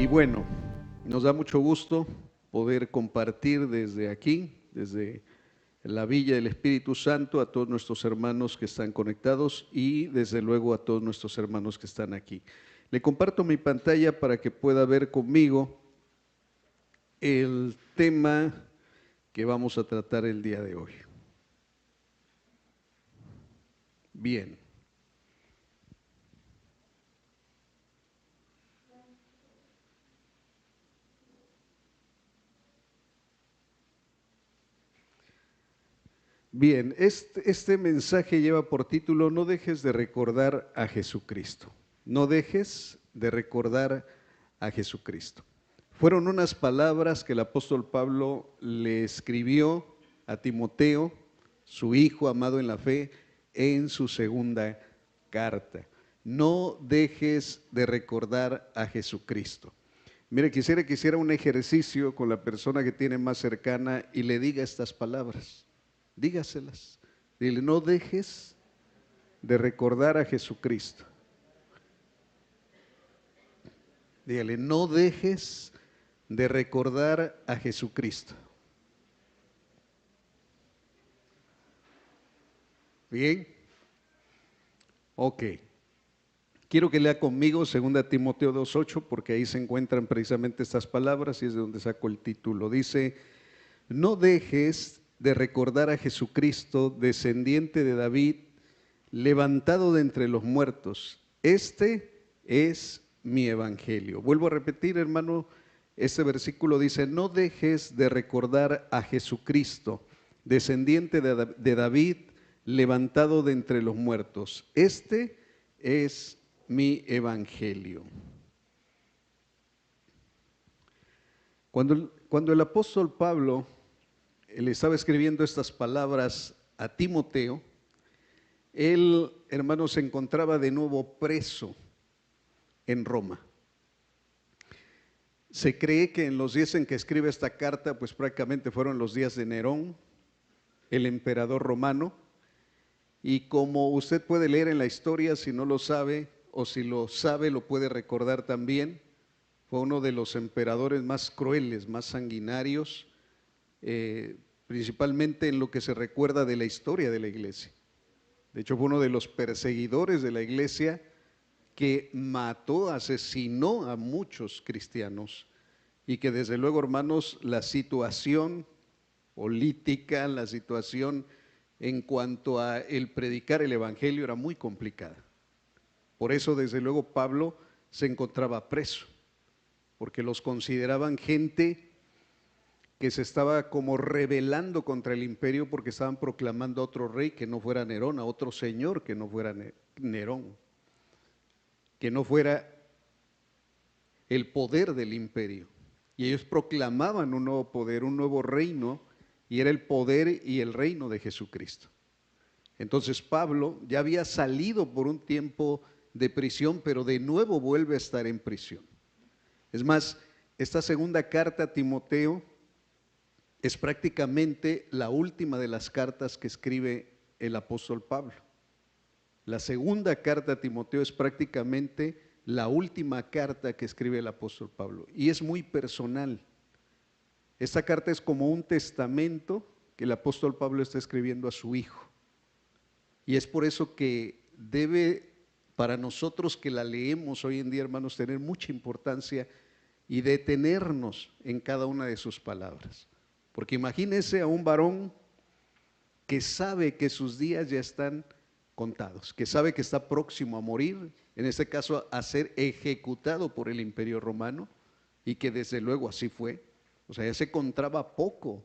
Y bueno, nos da mucho gusto poder compartir desde aquí, desde la Villa del Espíritu Santo, a todos nuestros hermanos que están conectados y desde luego a todos nuestros hermanos que están aquí. Le comparto mi pantalla para que pueda ver conmigo el tema que vamos a tratar el día de hoy. Bien. Bien, este mensaje lleva por título: no dejes de recordar a Jesucristo. No dejes de recordar a Jesucristo. Fueron unas palabras que el apóstol Pablo le escribió a Timoteo, su hijo amado en la fe, en su segunda carta. No dejes de recordar a Jesucristo. Mire, quisiera que hiciera un ejercicio con la persona que tiene más cercana y le diga estas palabras. Dígaselas. Dile: no dejes de recordar a Jesucristo. Dígale: no dejes de recordar a Jesucristo. Bien. Ok. Quiero que lea conmigo 2 Timoteo 2:8, porque ahí se encuentran precisamente estas palabras y es de donde saco el título. Dice: no dejes de recordar a Jesucristo, descendiente de David, levantado de entre los muertos. Este es mi evangelio. Vuelvo a repetir, hermano, este versículo dice: no dejes de recordar a Jesucristo, descendiente de David, levantado de entre los muertos. Este es mi evangelio. Cuando el apóstol Pablo le estaba escribiendo estas palabras a Timoteo, él, hermano, se encontraba de nuevo preso en Roma. Se cree que en los días en que escribe esta carta, pues prácticamente fueron los días de Nerón, el emperador romano, y como usted puede leer en la historia, si no lo sabe, o si lo sabe, lo puede recordar también, fue uno de los emperadores más crueles, más sanguinarios, principalmente en lo que se recuerda de la historia de la iglesia. De hecho, fue uno de los perseguidores de la iglesia que mató, asesinó a muchos cristianos y que desde luego, hermanos, la situación política, la situación en cuanto a el predicar el evangelio era muy complicada. Por eso, desde luego, Pablo se encontraba preso, porque los consideraban gente que se estaba como rebelando contra el imperio porque estaban proclamando a otro rey que no fuera Nerón, a otro señor que no fuera Nerón, que no fuera el poder del imperio. Y ellos proclamaban un nuevo poder, un nuevo reino, y era el poder y el reino de Jesucristo. Entonces Pablo ya había salido por un tiempo de prisión, pero de nuevo vuelve a estar en prisión. Es más, esta segunda carta a Timoteo es prácticamente la última de las cartas que escribe el apóstol Pablo. La segunda carta a Timoteo es prácticamente la última carta que escribe el apóstol Pablo y es muy personal. Esta carta es como un testamento que el apóstol Pablo está escribiendo a su hijo. Y es por eso que debe, para nosotros que la leemos hoy en día, hermanos, tener mucha importancia y detenernos en cada una de sus palabras. Porque imagínense a un varón que sabe que sus días ya están contados, que sabe que está próximo a morir, en este caso a ser ejecutado por el imperio romano, y que desde luego así fue. O sea, ya se encontraba poco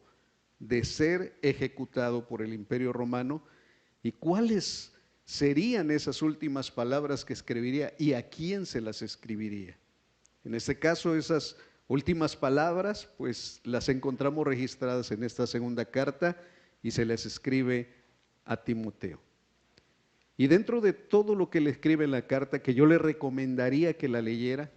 de ser ejecutado por el imperio romano. ¿Y cuáles serían esas últimas palabras que escribiría y a quién se las escribiría? En este caso, esas últimas palabras, pues las encontramos registradas en esta segunda carta y se les escribe a Timoteo. Y dentro de todo lo que le escribe en la carta, que yo le recomendaría que la leyera,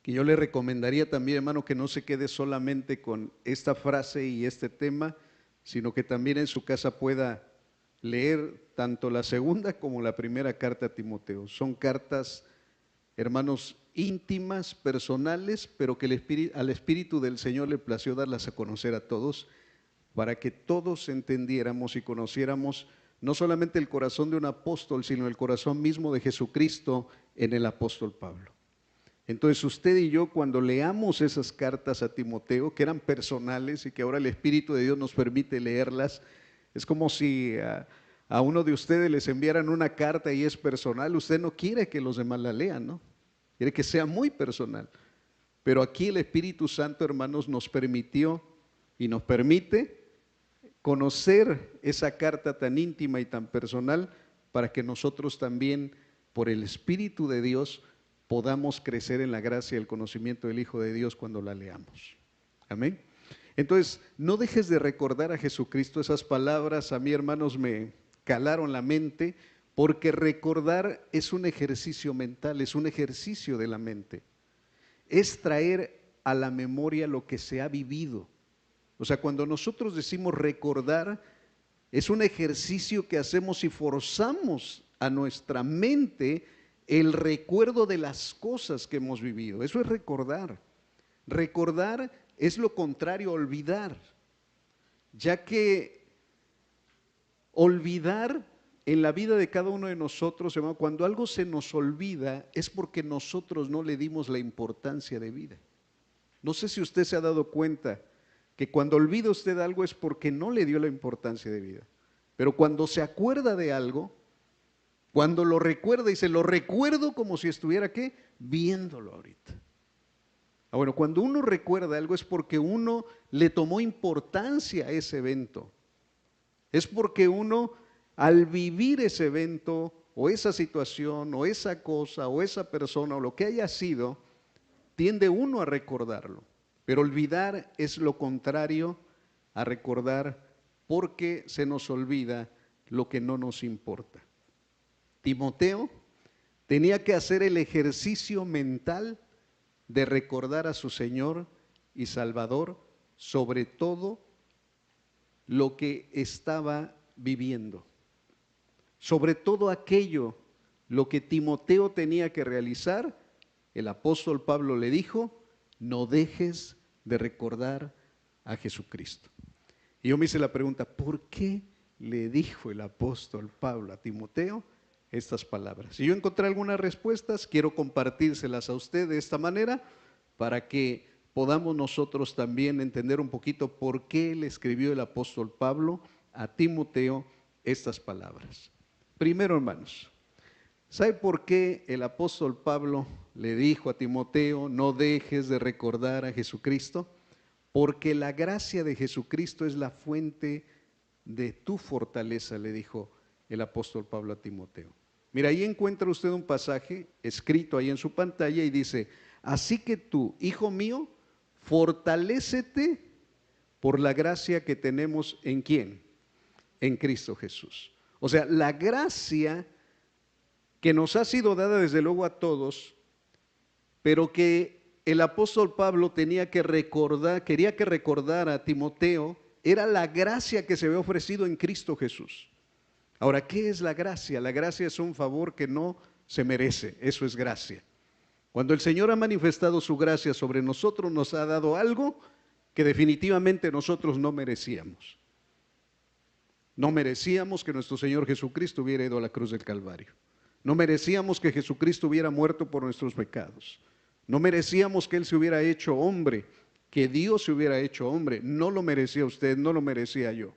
que yo le recomendaría también, hermano, que no se quede solamente con esta frase y este tema, sino que también en su casa pueda leer tanto la segunda como la primera carta a Timoteo. Son cartas, hermanos, íntimas, personales, pero que al Espíritu del Señor le plació darlas a conocer a todos, para que todos entendiéramos y conociéramos no solamente el corazón de un apóstol, sino el corazón mismo de Jesucristo en el apóstol Pablo. Entonces usted y yo, cuando leamos esas cartas a Timoteo, que eran personales y que ahora el Espíritu de Dios nos permite leerlas, es como si a uno de ustedes les enviaran una carta y es personal. Usted no quiere que los demás la lean, ¿no? Quiere que sea muy personal. Pero aquí el Espíritu Santo, hermanos, nos permitió y nos permite conocer esa carta tan íntima y tan personal para que nosotros también, por el Espíritu de Dios, podamos crecer en la gracia y el conocimiento del Hijo de Dios cuando la leamos. Amén. Entonces, no dejes de recordar a Jesucristo. Esas palabras a mí, hermanos, me calaron la mente, porque recordar es un ejercicio mental, es un ejercicio de la mente. Es traer a la memoria lo que se ha vivido. O sea, cuando nosotros decimos recordar, es un ejercicio que hacemos y forzamos a nuestra mente el recuerdo de las cosas que hemos vivido. Eso es recordar. Recordar es lo contrario a olvidar, ya que olvidar en la vida de cada uno de nosotros, hermano, cuando algo se nos olvida, es porque nosotros no le dimos la importancia de vida. No sé si usted se ha dado cuenta que cuando olvida usted algo es porque no le dio la importancia de vida. Pero cuando se acuerda de algo, cuando lo recuerda, dice, lo recuerdo como si estuviera, ¿qué? Viéndolo ahorita. Bueno, cuando uno recuerda algo es porque uno le tomó importancia a ese evento. Es porque uno, al vivir ese evento, o esa situación, o esa cosa, o esa persona, o lo que haya sido, tiende uno a recordarlo. Pero olvidar es lo contrario a recordar, porque se nos olvida lo que no nos importa. Timoteo tenía que hacer el ejercicio mental de recordar a su Señor y Salvador sobre todo lo que estaba viviendo, sobre todo aquello, lo que Timoteo tenía que realizar. El apóstol Pablo le dijo, no dejes de recordar a Jesucristo. Y yo me hice la pregunta, ¿por qué le dijo el apóstol Pablo a Timoteo estas palabras? Si yo encontré algunas respuestas, quiero compartírselas a usted de esta manera para que podamos nosotros también entender un poquito por qué le escribió el apóstol Pablo a Timoteo estas palabras. Primero, hermanos, ¿sabe por qué el apóstol Pablo le dijo a Timoteo, no dejes de recordar a Jesucristo? Porque la gracia de Jesucristo es la fuente de tu fortaleza, le dijo el apóstol Pablo a Timoteo. Mira, ahí encuentra usted un pasaje escrito ahí en su pantalla y dice, así que tú, hijo mío, fortalécete por la gracia que tenemos ¿en quién? En Cristo Jesús. O sea, la gracia que nos ha sido dada desde luego a todos, pero que el apóstol Pablo quería que recordara a Timoteo, era la gracia que se había ofrecido en Cristo Jesús. Ahora, ¿qué es la gracia? La gracia es un favor que no se merece, eso es gracia. Cuando el Señor ha manifestado su gracia sobre nosotros, nos ha dado algo que definitivamente nosotros no merecíamos. No merecíamos que nuestro Señor Jesucristo hubiera ido a la cruz del Calvario. No merecíamos que Jesucristo hubiera muerto por nuestros pecados. No merecíamos que Él se hubiera hecho hombre, que Dios se hubiera hecho hombre. No lo merecía usted, no lo merecía yo.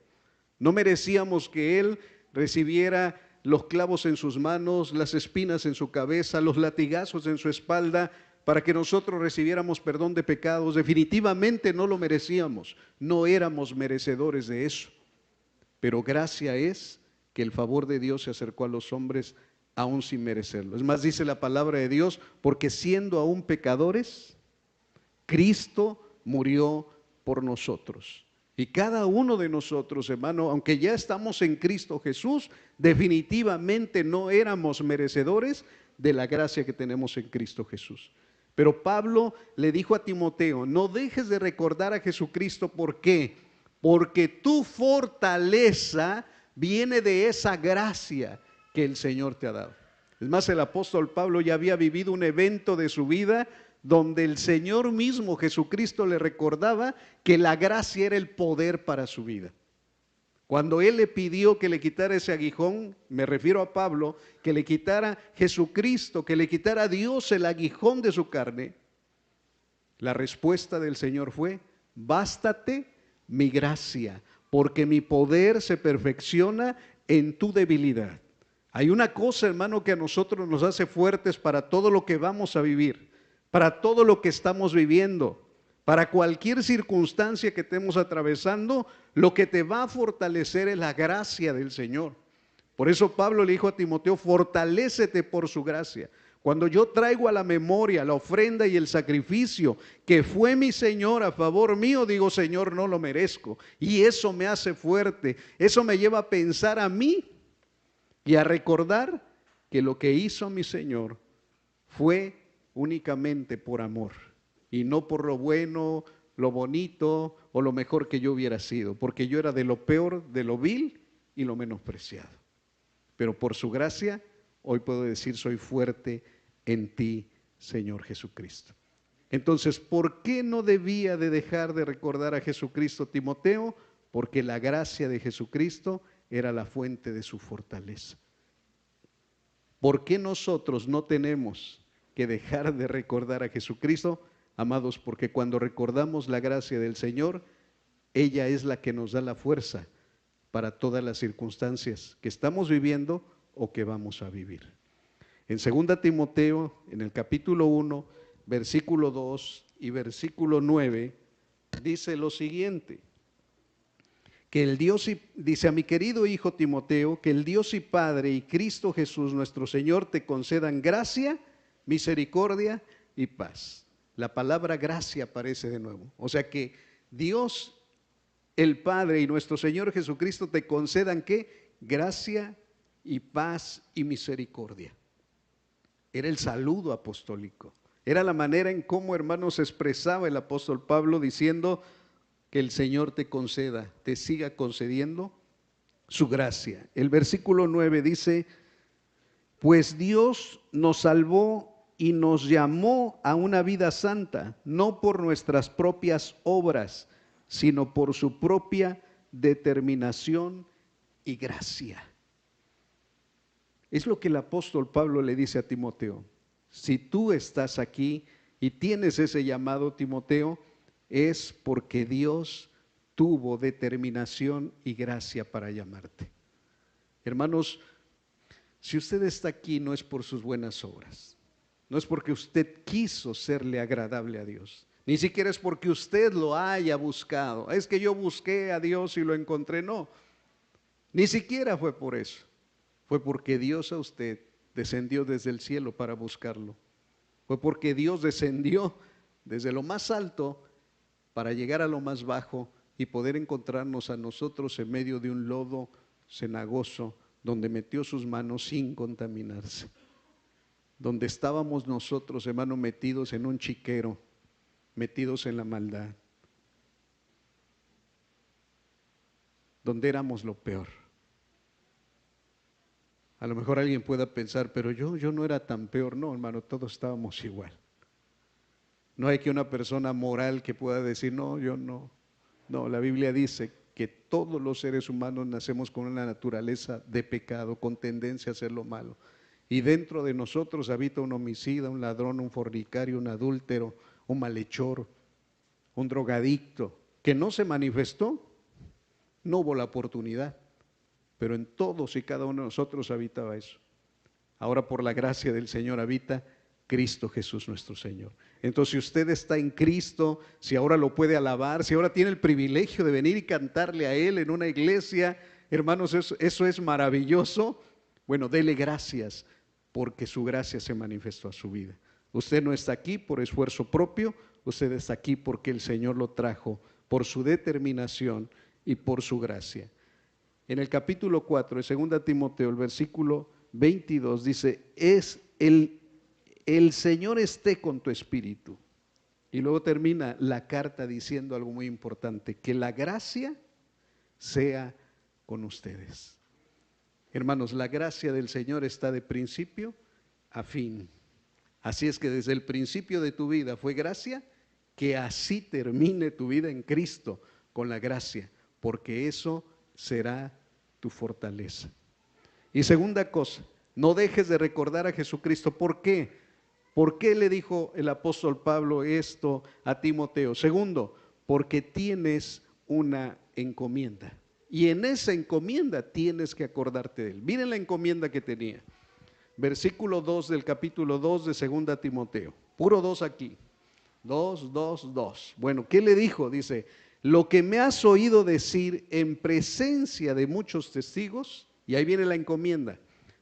No merecíamos que Él recibiera los clavos en sus manos, las espinas en su cabeza, los latigazos en su espalda, para que nosotros recibiéramos perdón de pecados. Definitivamente no lo merecíamos, no éramos merecedores de eso. Pero gracia es que el favor de Dios se acercó a los hombres aún sin merecerlo. Es más, dice la palabra de Dios, porque siendo aún pecadores, Cristo murió por nosotros. Y cada uno de nosotros, hermano, aunque ya estamos en Cristo Jesús, definitivamente no éramos merecedores de la gracia que tenemos en Cristo Jesús. Pero Pablo le dijo a Timoteo, no dejes de recordar a Jesucristo. ¿Por qué? Porque tu fortaleza viene de esa gracia que el Señor te ha dado. Es más, el apóstol Pablo ya había vivido un evento de su vida donde el Señor mismo, Jesucristo, le recordaba que la gracia era el poder para su vida. Cuando él le pidió que le quitara ese aguijón, me refiero a Pablo, que le quitara Jesucristo, que le quitara Dios el aguijón de su carne, la respuesta del Señor fue: bástate mi gracia, porque mi poder se perfecciona en tu debilidad. Hay una cosa, hermano, que a nosotros nos hace fuertes para todo lo que vamos a vivir, para todo lo que estamos viviendo. Para cualquier circunstancia que estemos atravesando, lo que te va a fortalecer es la gracia del Señor. Por eso Pablo le dijo a Timoteo: fortalécete por su gracia. Cuando yo traigo a la memoria la ofrenda y el sacrificio que fue mi Señor a favor mío, digo: Señor, no lo merezco. Y eso me hace fuerte, eso me lleva a pensar a mí y a recordar que lo que hizo mi Señor fue únicamente por amor. Y no por lo bueno, lo bonito o lo mejor que yo hubiera sido, porque yo era de lo peor, de lo vil y lo menospreciado. Pero por su gracia, hoy puedo decir: soy fuerte en ti, Señor Jesucristo. Entonces, ¿por qué no debía de dejar de recordar a Jesucristo Timoteo? Porque la gracia de Jesucristo era la fuente de su fortaleza. ¿Por qué nosotros no tenemos que dejar de recordar a Jesucristo? Amados, porque cuando recordamos la gracia del Señor, ella es la que nos da la fuerza para todas las circunstancias que estamos viviendo o que vamos a vivir. En 2 Timoteo, en el capítulo 1, versículo 2 y versículo 9, dice lo siguiente: que el Dios, dice: a mi querido hijo Timoteo, que el Dios y Padre y Cristo Jesús nuestro Señor te concedan gracia, misericordia y paz. La palabra gracia aparece de nuevo. O sea que Dios, el Padre y nuestro Señor Jesucristo te concedan ¿qué? Gracia y paz y misericordia. Era el saludo apostólico. Era la manera en cómo, hermanos, expresaba el apóstol Pablo diciendo: que el Señor te conceda, te siga concediendo su gracia. El versículo 9 dice: pues Dios nos salvó y nos llamó a una vida santa, no por nuestras propias obras, sino por su propia determinación y gracia. Es lo que el apóstol Pablo le dice a Timoteo. Si tú estás aquí y tienes ese llamado, Timoteo, es porque Dios tuvo determinación y gracia para llamarte. Hermanos, si usted está aquí no es por sus buenas obras, no es porque usted quiso serle agradable a Dios, ni siquiera es porque usted lo haya buscado. Es que yo busqué a Dios y lo encontré. No, ni siquiera fue por eso. Fue porque Dios a usted descendió desde el cielo para buscarlo. Fue porque Dios descendió desde lo más alto para llegar a lo más bajo y poder encontrarnos a nosotros en medio de un lodo cenagoso, donde metió sus manos sin contaminarse. Donde estábamos nosotros, hermano, metidos en un chiquero, metidos en la maldad. Donde éramos lo peor. A lo mejor alguien pueda pensar: pero yo no era tan peor. No, hermano, todos estábamos igual. No hay que una persona moral que pueda decir: no, yo no. No, la Biblia dice que todos los seres humanos nacemos con una naturaleza de pecado, con tendencia a hacer lo malo. Y dentro de nosotros habita un homicida, un ladrón, un fornicario, un adúltero, un malhechor, un drogadicto, que no se manifestó, no hubo la oportunidad, pero en todos y cada uno de nosotros habitaba eso. Ahora, por la gracia del Señor, habita Cristo Jesús nuestro Señor. Entonces, si usted está en Cristo, si ahora lo puede alabar, si ahora tiene el privilegio de venir y cantarle a Él en una iglesia, hermanos, eso es maravilloso. Bueno, dele gracias porque su gracia se manifestó a su vida. Usted no está aquí por esfuerzo propio, usted está aquí porque el Señor lo trajo por su determinación y por su gracia. En el capítulo 4 de 2 Timoteo, el versículo 22 dice: el Señor esté con tu espíritu. Y luego termina la carta diciendo algo muy importante: que la gracia sea con ustedes. Hermanos, la gracia del Señor está de principio a fin. Así es que desde el principio de tu vida fue gracia, que así termine tu vida en Cristo con la gracia, porque eso será tu fortaleza. Y segunda cosa, no dejes de recordar a Jesucristo. ¿Por qué? ¿Por qué le dijo el apóstol Pablo esto a Timoteo? Segundo, porque tienes una encomienda. Y en esa encomienda tienes que acordarte de él. Miren la encomienda que tenía. Versículo 2 del capítulo 2 de 2 Timoteo. Puro 2 aquí. 2, 2, 2. Bueno, ¿qué le dijo? Dice, lo que me has oído decir en presencia de muchos testigos, y ahí viene la encomienda.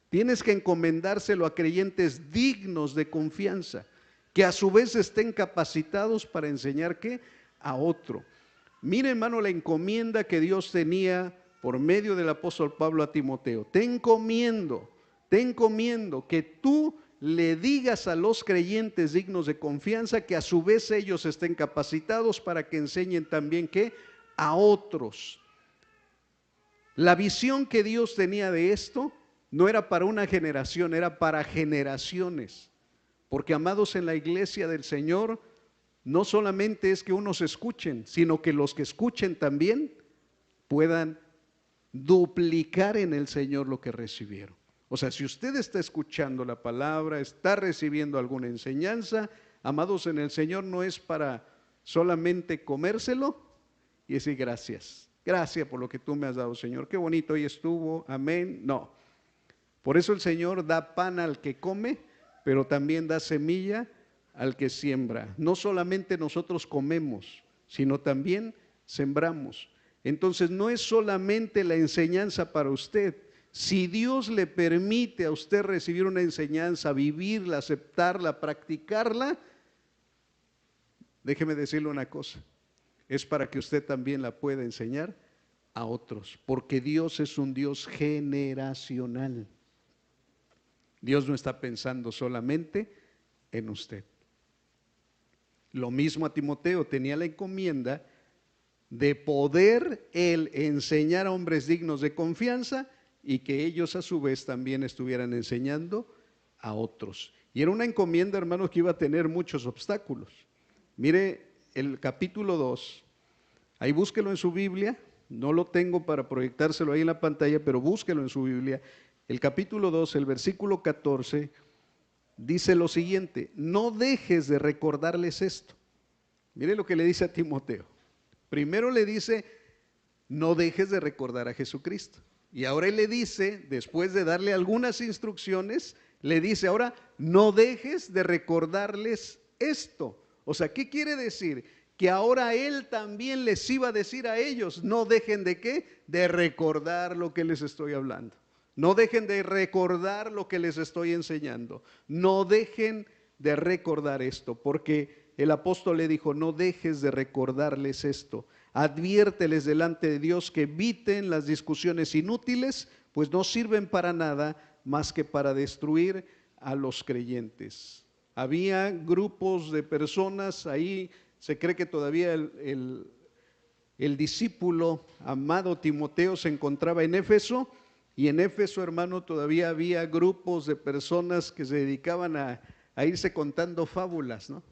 Tienes que encomendárselo a creyentes dignos de confianza, que a su vez estén capacitados para enseñar ¿qué? A otro. Mire, hermano, la encomienda que Dios tenía por medio del apóstol Pablo a Timoteo. Te encomiendo que tú le digas a los creyentes dignos de confianza que a su vez ellos estén capacitados para que enseñen también ¿qué? A otros. La visión que Dios tenía de esto no era para una generación, era para generaciones. Porque, amados, en la iglesia del Señor, no solamente es que unos escuchen, sino que los que escuchen también puedan duplicar en el Señor lo que recibieron. O sea, si usted está escuchando la palabra, está recibiendo alguna enseñanza, amados, en el Señor no es para solamente comérselo y decir gracias. Gracias por lo que tú me has dado, Señor. Qué bonito hoy estuvo, amén. No. Por eso el Señor da pan al que come, pero también da semilla al que siembra. No solamente nosotros comemos, sino también sembramos. Entonces no es solamente la enseñanza para usted. Si Dios le permite a usted recibir una enseñanza, vivirla, aceptarla, practicarla, déjeme decirle una cosa, es para que usted también la pueda enseñar a otros, porque Dios es un Dios generacional. Dios no está pensando solamente en usted. Lo mismo a Timoteo, tenía la encomienda de poder él enseñar a hombres dignos de confianza y que ellos a su vez también estuvieran enseñando a otros. Y era una encomienda, hermanos, que iba a tener muchos obstáculos. Mire el capítulo 2, ahí búsquelo en su Biblia, no lo tengo para proyectárselo ahí en la pantalla, pero búsquelo en su Biblia. El capítulo 2, el versículo 14, dice lo siguiente, no dejes de recordarles esto. Mire lo que le dice a Timoteo. Primero le dice, no dejes de recordar a Jesucristo. Y ahora él le dice, después de darle algunas instrucciones, le dice, ahora no dejes de recordarles esto. O sea, ¿qué quiere decir? Que ahora él también les iba a decir a ellos, no dejen de ¿qué? De recordar lo que les estoy hablando. No dejen de recordar lo que les estoy enseñando. No dejen de recordar esto, porque el apóstol le dijo, no dejes de recordarles esto. Adviérteles delante de Dios que eviten las discusiones inútiles, pues no sirven para nada más que para destruir a los creyentes. Había grupos de personas ahí, se cree que todavía el discípulo amado Timoteo se encontraba en Éfeso, y en Éfeso, hermano, todavía había grupos de personas que se dedicaban a irse contando fábulas, ¿no?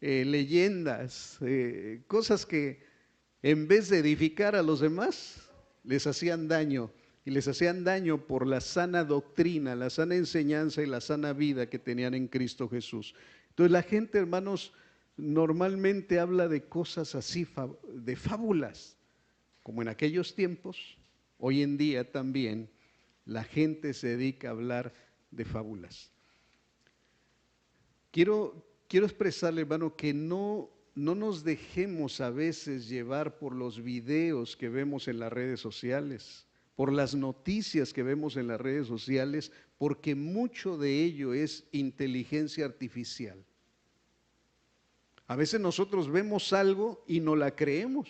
Leyendas, cosas que en vez de edificar a los demás, les hacían daño. Y les hacían daño por la sana doctrina, la sana enseñanza y la sana vida que tenían en Cristo Jesús. Entonces la gente, hermanos, normalmente habla de cosas así, de fábulas, como en aquellos tiempos. Hoy en día también la gente se dedica a hablar de fábulas. Quiero expresarle, hermano, que no nos dejemos a veces llevar por los videos que vemos en las redes sociales, por las noticias que vemos en las redes sociales, porque mucho de ello es inteligencia artificial. A veces nosotros vemos algo y no la creemos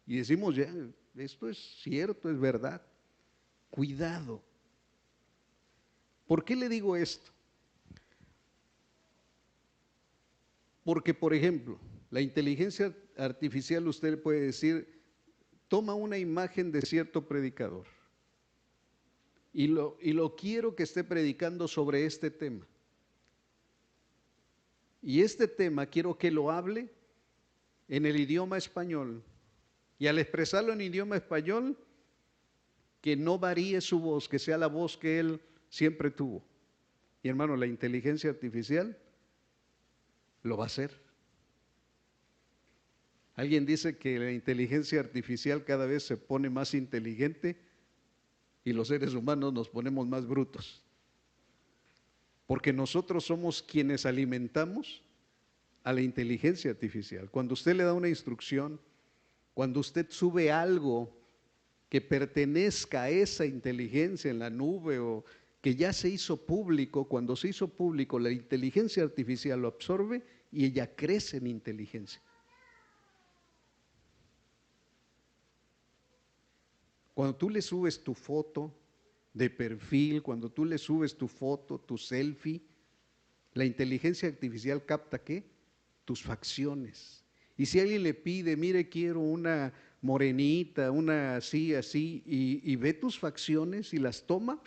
y decimos, ya, esto es cierto, es verdad. Cuidado. ¿Por qué le digo esto? Porque, por ejemplo, la inteligencia artificial, usted le puede decir, toma una imagen de cierto predicador y lo quiero que esté predicando sobre este tema. Y este tema quiero que lo hable en el idioma español. Y al expresarlo en idioma español, que no varíe su voz, que sea la voz que él siempre tuvo. Y hermano, la inteligencia artificial lo va a hacer. Alguien dice que la inteligencia artificial cada vez se pone más inteligente y los seres humanos nos ponemos más brutos. Porque nosotros somos quienes alimentamos a la inteligencia artificial. Cuando usted le da una instrucción, cuando usted sube algo que pertenezca a esa inteligencia en la nube o que ya se hizo público, cuando se hizo público, la inteligencia artificial lo absorbe y ella crece en inteligencia. Cuando tú le subes tu foto de perfil, cuando tú le subes tu foto, tu selfie, la inteligencia artificial capta ¿qué? Tus facciones. Y si alguien le pide, mire, quiero una morenita, una así, y ve tus facciones y las toma,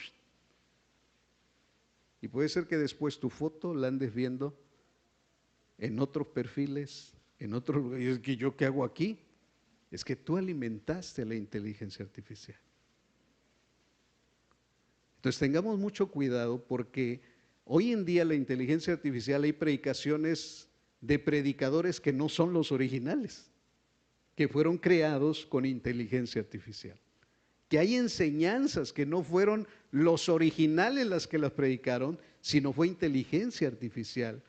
y puede ser que después tu foto la andes viendo en otros perfiles, en otros lugares. Y es que ¿yo qué hago aquí? Es que tú alimentaste la inteligencia artificial. Entonces tengamos mucho cuidado porque hoy en día la inteligencia artificial, hay predicaciones de predicadores que no son los originales, que fueron creados con inteligencia artificial. Que hay enseñanzas que no fueron los originales las que las predicaron, sino fue inteligencia artificial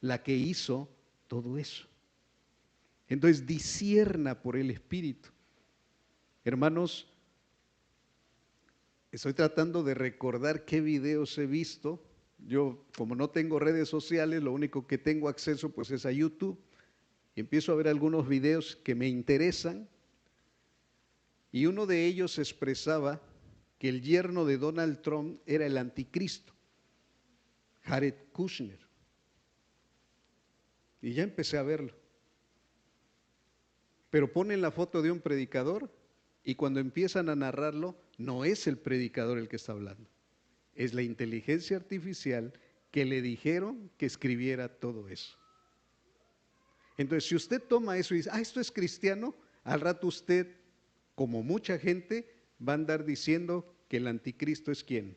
la que hizo todo eso. Entonces discierna por el Espíritu. Hermanos, estoy tratando de recordar qué videos he visto. Yo, como no tengo redes sociales, lo único que tengo acceso pues es a YouTube. Y empiezo a ver algunos videos que me interesan. Y uno de ellos expresaba que el yerno de Donald Trump era el anticristo, Jared Kushner. Y ya empecé a verlo. Pero ponen la foto de un predicador y cuando empiezan a narrarlo, no es el predicador el que está hablando. Es la inteligencia artificial que le dijeron que escribiera todo eso. Entonces, si usted toma eso y dice, esto es cristiano, al rato usted, como mucha gente, va a andar diciendo que el anticristo es ¿quién?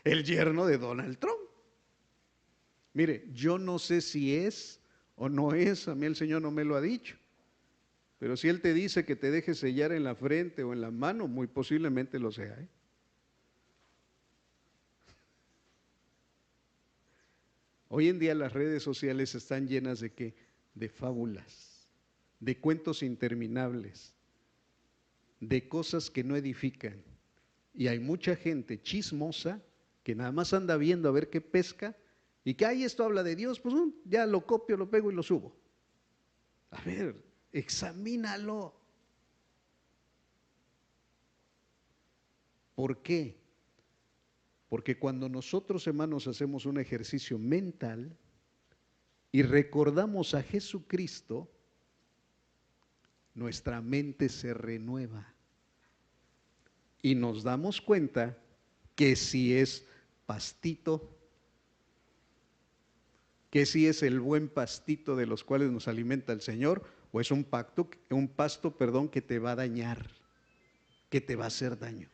El yerno de Donald Trump. Mire, yo no sé si es o no es, a mí el Señor no me lo ha dicho, pero si Él te dice que te deje sellar en la frente o en la mano, muy posiblemente lo sea, ¿eh? Hoy en día las redes sociales están llenas de ¿qué? De fábulas, de cuentos interminables, de cosas que no edifican. Y hay mucha gente chismosa que nada más anda viendo a ver qué pesca y que esto habla de Dios, pues ya lo copio, lo pego y lo subo. A ver, examínalo. ¿Por qué? Porque cuando nosotros, hermanos, hacemos un ejercicio mental y recordamos a Jesucristo, nuestra mente se renueva y nos damos cuenta que si es pastito, que si es el buen pastito de los cuales nos alimenta el Señor, o es un pasto, que te va a dañar, que te va a hacer daño.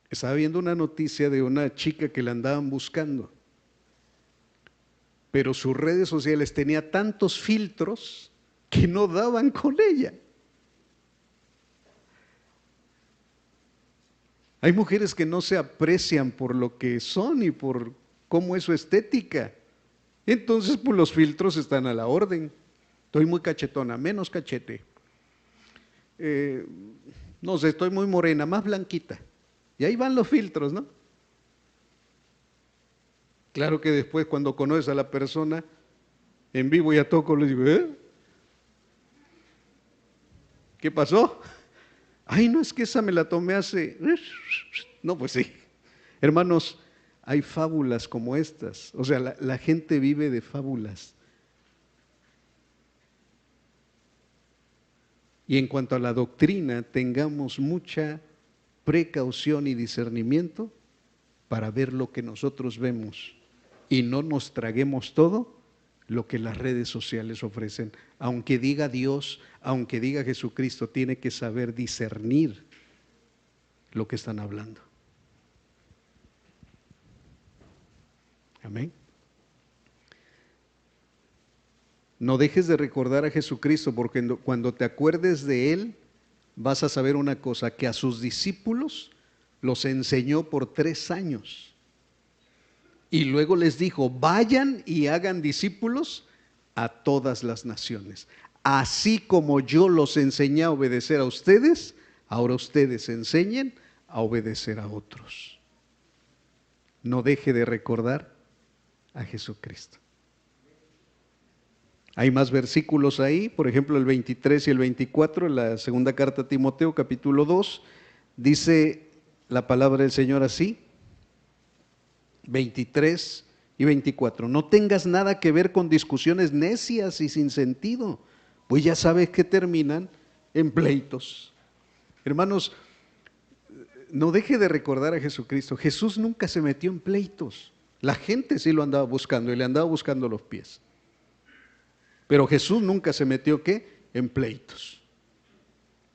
Estaba viendo una noticia de una chica que la andaban buscando, pero sus redes sociales tenía tantos filtros que no daban con ella. Hay mujeres que no se aprecian por lo que son y por cómo es su estética. Entonces, pues los filtros están a la orden. Estoy muy cachetona, menos cachete. No sé, estoy muy morena, más blanquita. Y ahí van los filtros, ¿no? Claro que después cuando conoces a la persona en vivo y a toco, le digo, ¿qué pasó? No, es que esa me la tomé hace... No, pues sí. Hermanos, hay fábulas como estas. O sea, la gente vive de fábulas. Y en cuanto a la doctrina, tengamos mucha precaución y discernimiento para ver lo que nosotros vemos y no nos traguemos todo lo que las redes sociales ofrecen. Aunque diga Dios, aunque diga Jesucristo, tiene que saber discernir lo que están hablando. Amén. No dejes de recordar a Jesucristo, porque cuando te acuerdes de Él, vas a saber una cosa, que a sus discípulos los enseñó por 3 años. Y luego les dijo, vayan y hagan discípulos a todas las naciones. Así como yo los enseñé a obedecer a ustedes, ahora ustedes enseñen a obedecer a otros. No deje de recordar a Jesucristo. Hay más versículos ahí, por ejemplo el 23 y el 24, en la segunda carta a Timoteo, capítulo 2, dice la palabra del Señor así, 23 y 24, no tengas nada que ver con discusiones necias y sin sentido, pues ya sabes que terminan en pleitos. Hermanos, no deje de recordar a Jesucristo. Jesús nunca se metió en pleitos. La gente sí lo andaba buscando y le andaba buscando los pies. Pero Jesús nunca se metió, ¿qué? En pleitos.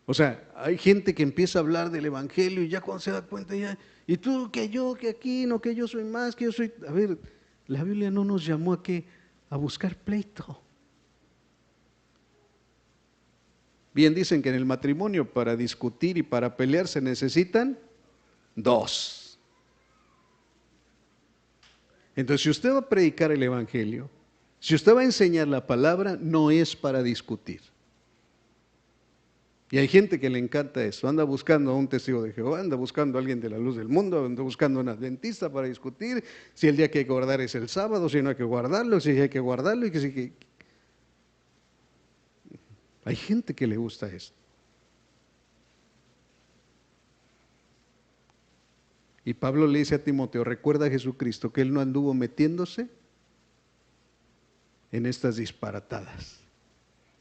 O sea, hay gente que empieza a hablar del evangelio y ya cuando se da cuenta ya, y tú, que yo, que aquí, no, que yo soy más, que yo soy... A ver, la Biblia no nos llamó a qué, a buscar pleito. Bien dicen que en el matrimonio para discutir y para pelear se necesitan 2. Entonces, si usted va a predicar el evangelio, si usted va a enseñar la palabra, no es para discutir. Y hay gente que le encanta eso, anda buscando a un testigo de Jehová, anda buscando a alguien de la luz del mundo, anda buscando a un adventista para discutir, si el día que hay que guardar es el sábado, si no hay que guardarlo, si hay que guardarlo, y que si que... Hay gente que le gusta esto. Y Pablo le dice a Timoteo, recuerda a Jesucristo que él no anduvo metiéndose en estas disparatadas.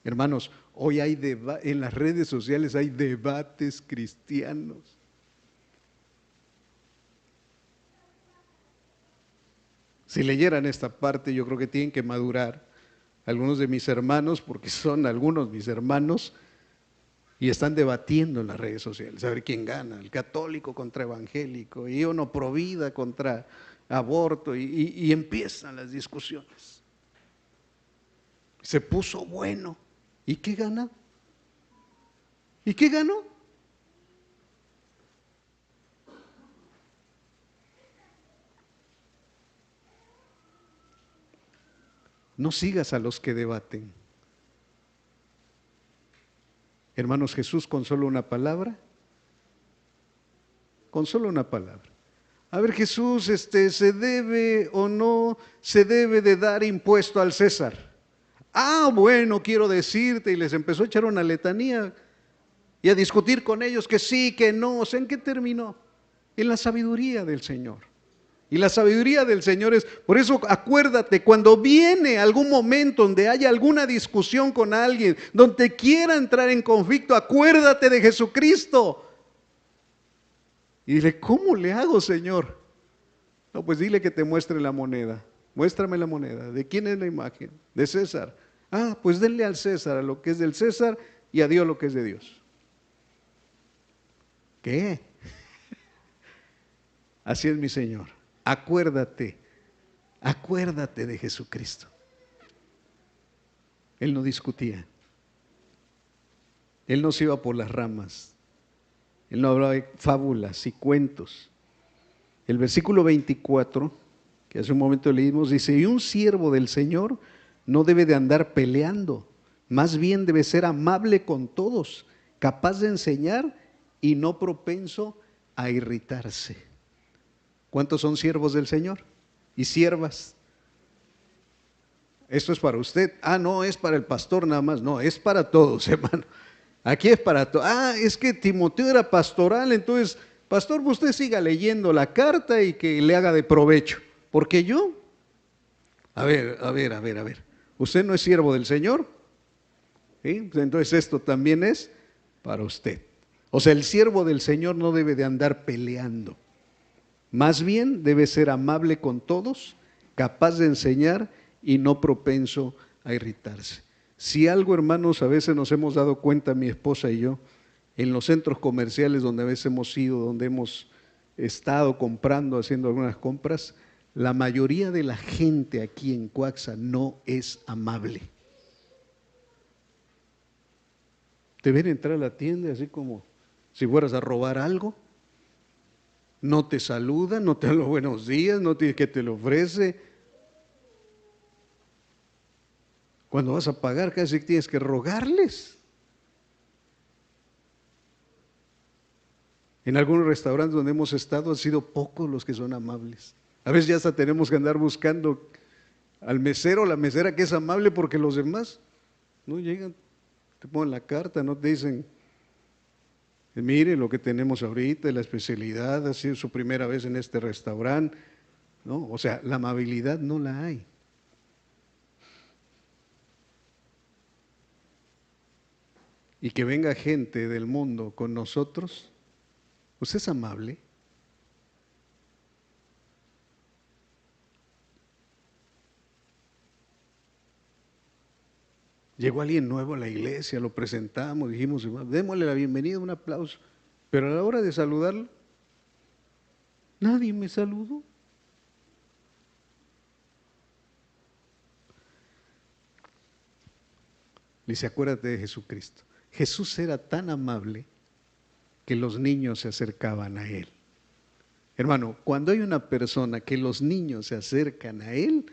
Hermanos, hoy hay en las redes sociales hay debates cristianos. Si leyeran esta parte, yo creo que tienen que madurar algunos de mis hermanos, porque son algunos mis hermanos, y están debatiendo en las redes sociales, a ver quién gana, el católico contra evangélico, y uno pro vida contra aborto, y empiezan las discusiones. Se puso bueno. ¿Y qué gana? ¿Y qué ganó? No sigas a los que debaten. Hermanos, Jesús con solo una palabra, con solo una palabra. A ver, Jesús, ¿se debe o no se debe de dar impuesto al César? Ah, bueno, quiero decirte, y les empezó a echar una letanía y a discutir con ellos que sí, que no. O sea, ¿en qué terminó? En la sabiduría del Señor. Y la sabiduría del Señor es, por eso acuérdate, cuando viene algún momento donde haya alguna discusión con alguien, donde quiera entrar en conflicto, acuérdate de Jesucristo. Y dile, ¿cómo le hago, Señor? No, pues dile que te muestre la moneda. Muéstrame la moneda. ¿De quién es la imagen? De César. Ah, pues denle al César a lo que es del César y a Dios lo que es de Dios. ¿Qué? Así es mi Señor. Acuérdate de Jesucristo. Él no discutía. Él no se iba por las ramas. Él no hablaba de fábulas y cuentos. El versículo 24, que hace un momento leímos, dice, y un siervo del Señor no debe de andar peleando, más bien debe ser amable con todos, capaz de enseñar y no propenso a irritarse. ¿Cuántos son siervos del Señor? Y siervas. Esto es para usted. Ah, no, es para el pastor nada más. No, es para todos, hermano. Aquí es para todos. Ah, es que Timoteo era pastoral, entonces Pastor, usted siga leyendo la carta y que le haga de provecho. Porque yo, a ver. ¿Usted no es siervo del Señor? ¿Sí? Entonces esto también es para usted. O sea, el siervo del Señor no debe de andar peleando. Más bien debe ser amable con todos, capaz de enseñar y no propenso a irritarse. Si algo, hermanos, a veces nos hemos dado cuenta, mi esposa y yo, en los centros comerciales donde a veces hemos ido, donde hemos estado comprando, haciendo algunas compras, la mayoría de la gente aquí en Coaxa no es amable. Te ven entrar a la tienda así como si fueras a robar algo. No te saludan, no te dan los buenos días, no te que te lo ofrece. Cuando vas a pagar casi tienes que rogarles. En algunos restaurantes donde hemos estado han sido pocos los que son amables. A veces ya hasta tenemos que andar buscando al mesero o la mesera que es amable porque los demás no llegan, te ponen la carta, no te dicen, mire lo que tenemos ahorita, la especialidad, ha sido su primera vez en este restaurante, ¿no? O sea, la amabilidad no la hay. Y que venga gente del mundo con nosotros, ¿usted es amable? Llegó alguien nuevo a la iglesia, lo presentamos, dijimos, démosle la bienvenida, un aplauso. Pero a la hora de saludarlo, nadie me saludó. Le dice, acuérdate de Jesucristo. Jesús era tan amable que los niños se acercaban a Él. Hermano, cuando hay una persona que los niños se acercan a Él,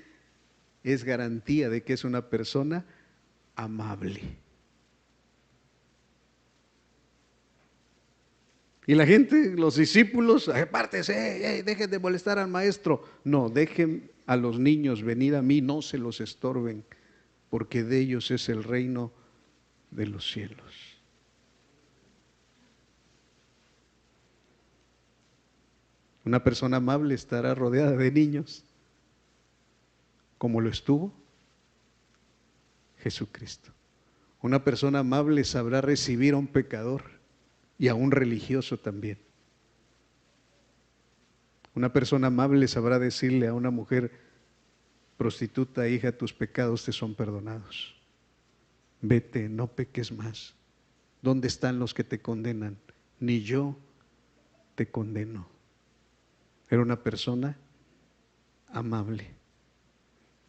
es garantía de que es una persona amable. Y la gente, los discípulos, apártese, dejen de molestar al maestro. No, dejen a los niños venir a mí, no se los estorben, porque de ellos es el reino de los cielos. Una persona amable estará rodeada de niños, como lo estuvo Jesucristo. Una persona amable sabrá recibir a un pecador y a un religioso también. Una persona amable sabrá decirle a una mujer prostituta, hija, tus pecados te son perdonados. Vete, no peques más. ¿Dónde están los que te condenan? Ni yo te condeno. Era una persona amable.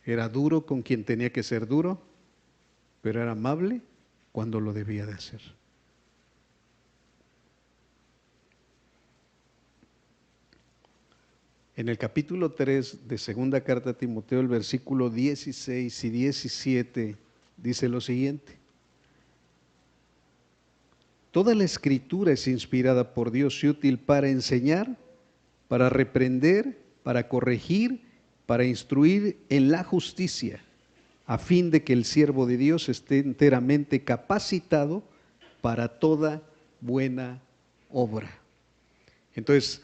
Era duro con quien tenía que ser duro, pero era amable cuando lo debía de hacer. En el capítulo 3 de segunda carta a Timoteo, el versículo 16 y 17, dice lo siguiente. Toda la escritura es inspirada por Dios y útil para enseñar, para reprender, para corregir, para instruir en la justicia, a fin de que el siervo de Dios esté enteramente capacitado para toda buena obra. Entonces,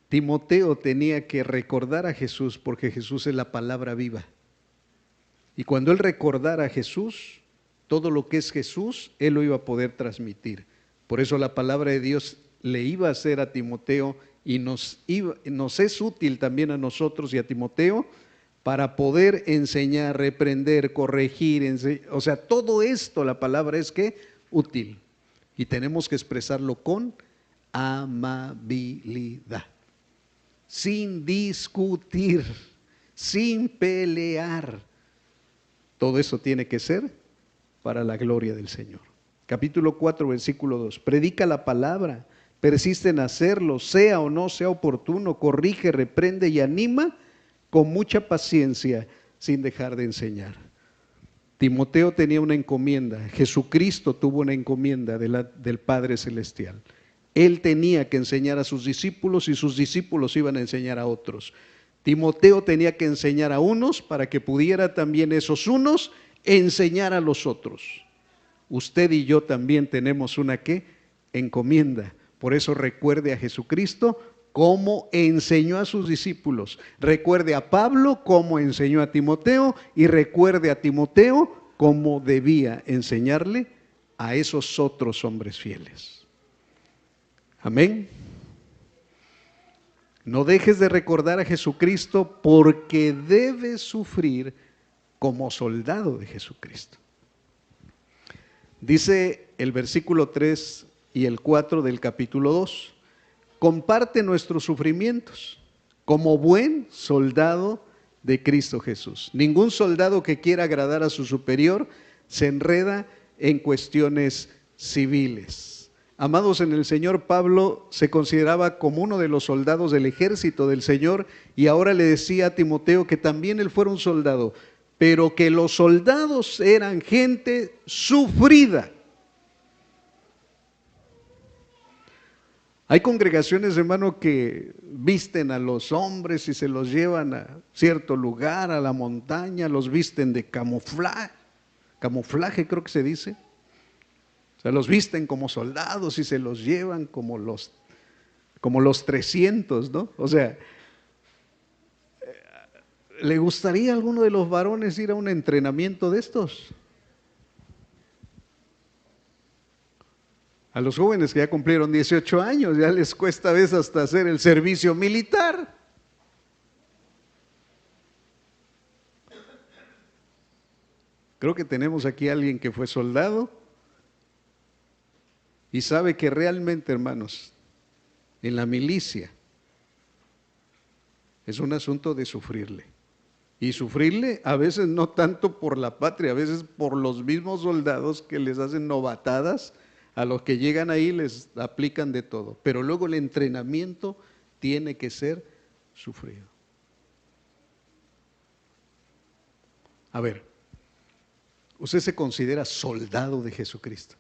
Timoteo tenía que recordar a Jesús porque Jesús es la palabra viva. Y cuando él recordara a Jesús, todo lo que es Jesús, él lo iba a poder transmitir. Por eso la palabra de Dios le iba a hacer a Timoteo y nos es útil también a nosotros y a Timoteo para poder enseñar, reprender, corregir, o sea, todo esto, la palabra es que útil. Y tenemos que expresarlo con amabilidad, sin discutir, sin pelear. Todo eso tiene que ser para la gloria del Señor. Capítulo 4, versículo 2. Predica la palabra, persiste en hacerlo, sea o no sea oportuno, corrige, reprende y anima con mucha paciencia, sin dejar de enseñar. Timoteo tenía una encomienda, Jesucristo tuvo una encomienda del Padre Celestial. Él tenía que enseñar a sus discípulos y sus discípulos iban a enseñar a otros. Timoteo tenía que enseñar a unos para que pudiera también esos unos enseñar a los otros. Usted y yo también tenemos una ¿qué? Encomienda, Por eso recuerde a Jesucristo cómo enseñó a sus discípulos. Recuerde a Pablo cómo enseñó a Timoteo y recuerde a Timoteo cómo debía enseñarle a esos otros hombres fieles. Amén. No dejes de recordar a Jesucristo porque debes sufrir como soldado de Jesucristo. Dice el versículo 3 y el 4 del capítulo 2, comparte nuestros sufrimientos como buen soldado de Cristo Jesús. Ningún soldado que quiera agradar a su superior se enreda en cuestiones civiles. Amados en el Señor, Pablo se consideraba como uno de los soldados del ejército del Señor y ahora le decía a Timoteo que también él fuera un soldado, pero que los soldados eran gente sufrida. Hay congregaciones, hermano, que visten a los hombres y se los llevan a cierto lugar, a la montaña, los visten de camuflaje creo que se dice. O sea, los visten como soldados y se los llevan como los 300, ¿no? O sea, ¿le gustaría a alguno de los varones ir a un entrenamiento de estos? A los jóvenes que ya cumplieron 18 años, ya les cuesta a veces hasta hacer el servicio militar. Creo que tenemos aquí a alguien que fue soldado y sabe que realmente, hermanos, en la milicia es un asunto de sufrirle. Y sufrirle a veces no tanto por la patria, a veces por los mismos soldados que les hacen novatadas, a los que llegan ahí les aplican de todo. Pero luego el entrenamiento tiene que ser sufrido. A ver, ¿usted se considera soldado de Jesucristo?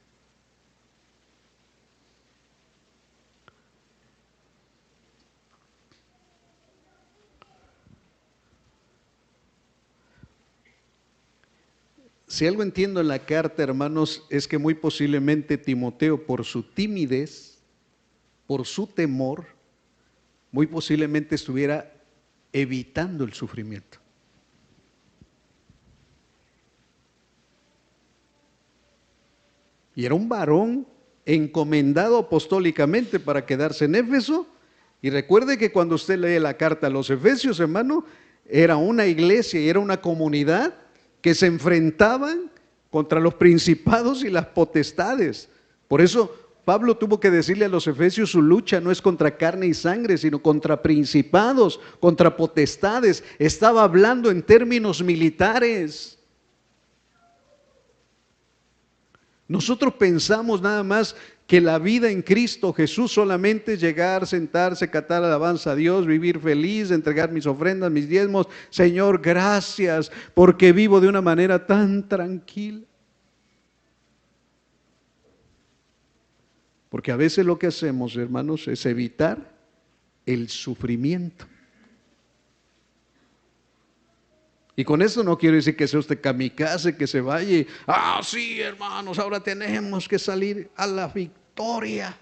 Si algo entiendo en la carta, hermanos, es que muy posiblemente Timoteo, por su timidez, por su temor, muy posiblemente estuviera evitando el sufrimiento. Y era un varón encomendado apostólicamente para quedarse en Éfeso. Y recuerde que cuando usted lee la carta a los Efesios, hermano, era una iglesia y era una comunidad que se enfrentaban contra los principados y las potestades. Por eso Pablo tuvo que decirle a los efesios, su lucha no es contra carne y sangre, sino contra principados, contra potestades. Estaba hablando en términos militares. Nosotros pensamos nada más que la vida en Cristo Jesús solamente es llegar, sentarse, cantar alabanza a Dios, vivir feliz, entregar mis ofrendas, mis diezmos. Señor, gracias porque vivo de una manera tan tranquila. Porque a veces lo que hacemos, hermanos, es evitar el sufrimiento. Y con eso no quiero decir que sea usted kamikaze, que se vaya y, sí, hermanos, ahora tenemos que salir a la victoria.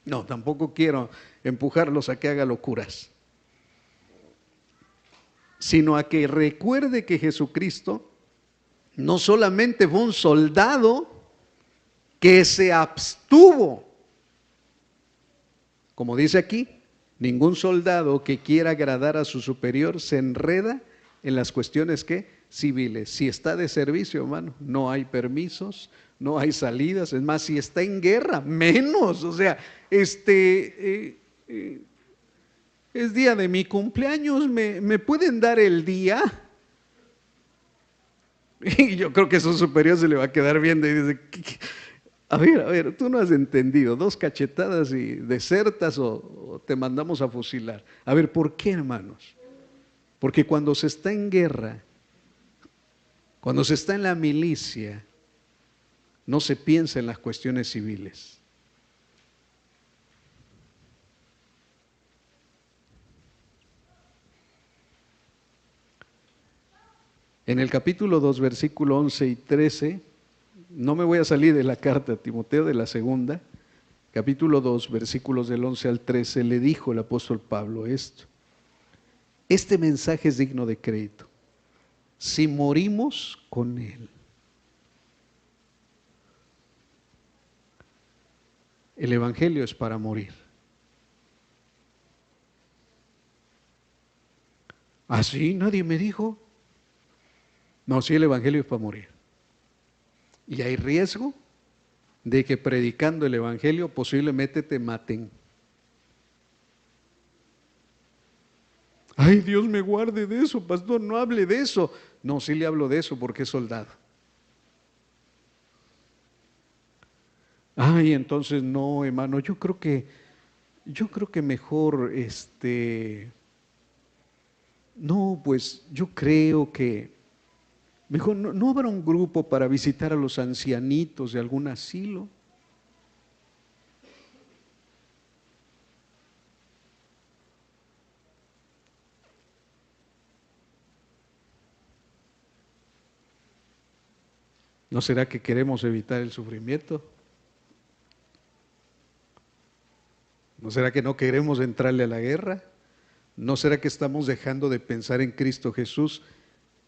No, tampoco quiero empujarlos a que haga locuras, sino a que recuerde que Jesucristo no solamente fue un soldado que se abstuvo, como dice aquí, ningún soldado que quiera agradar a su superior se enreda en las cuestiones civiles. Si está de servicio, hermano, no hay permisos, no hay salidas. Es más, si está en guerra, menos. O sea, es día de mi cumpleaños, ¿me pueden dar el día? Y yo creo que su superior se le va a quedar viendo y dice, a ver, tú no has entendido, 2 cachetadas y desertas o te mandamos a fusilar. A ver, ¿por qué, hermanos? Porque cuando se está en guerra, cuando se está en la milicia, no se piensa en las cuestiones civiles. En el capítulo 2, versículo 11 y 13, no me voy a salir de la carta a Timoteo, de la segunda, capítulo 2, versículos del 11 al 13, le dijo el apóstol Pablo esto: este mensaje es digno de crédito. Si morimos con Él, el Evangelio es para morir. ¿Así? Nadie me dijo. No, sí, el Evangelio es para morir. Y hay riesgo de que predicando el Evangelio posiblemente te maten. Ay, Dios me guarde de eso, pastor, no hable de eso. No, sí le hablo de eso porque es soldado. Ay, entonces no, hermano, yo creo que mejor, no, pues yo creo que mejor no habrá un grupo para visitar a los ancianitos de algún asilo. ¿No será que queremos evitar el sufrimiento? ¿No será que no queremos entrarle a la guerra? ¿No será que estamos dejando de pensar en Cristo Jesús,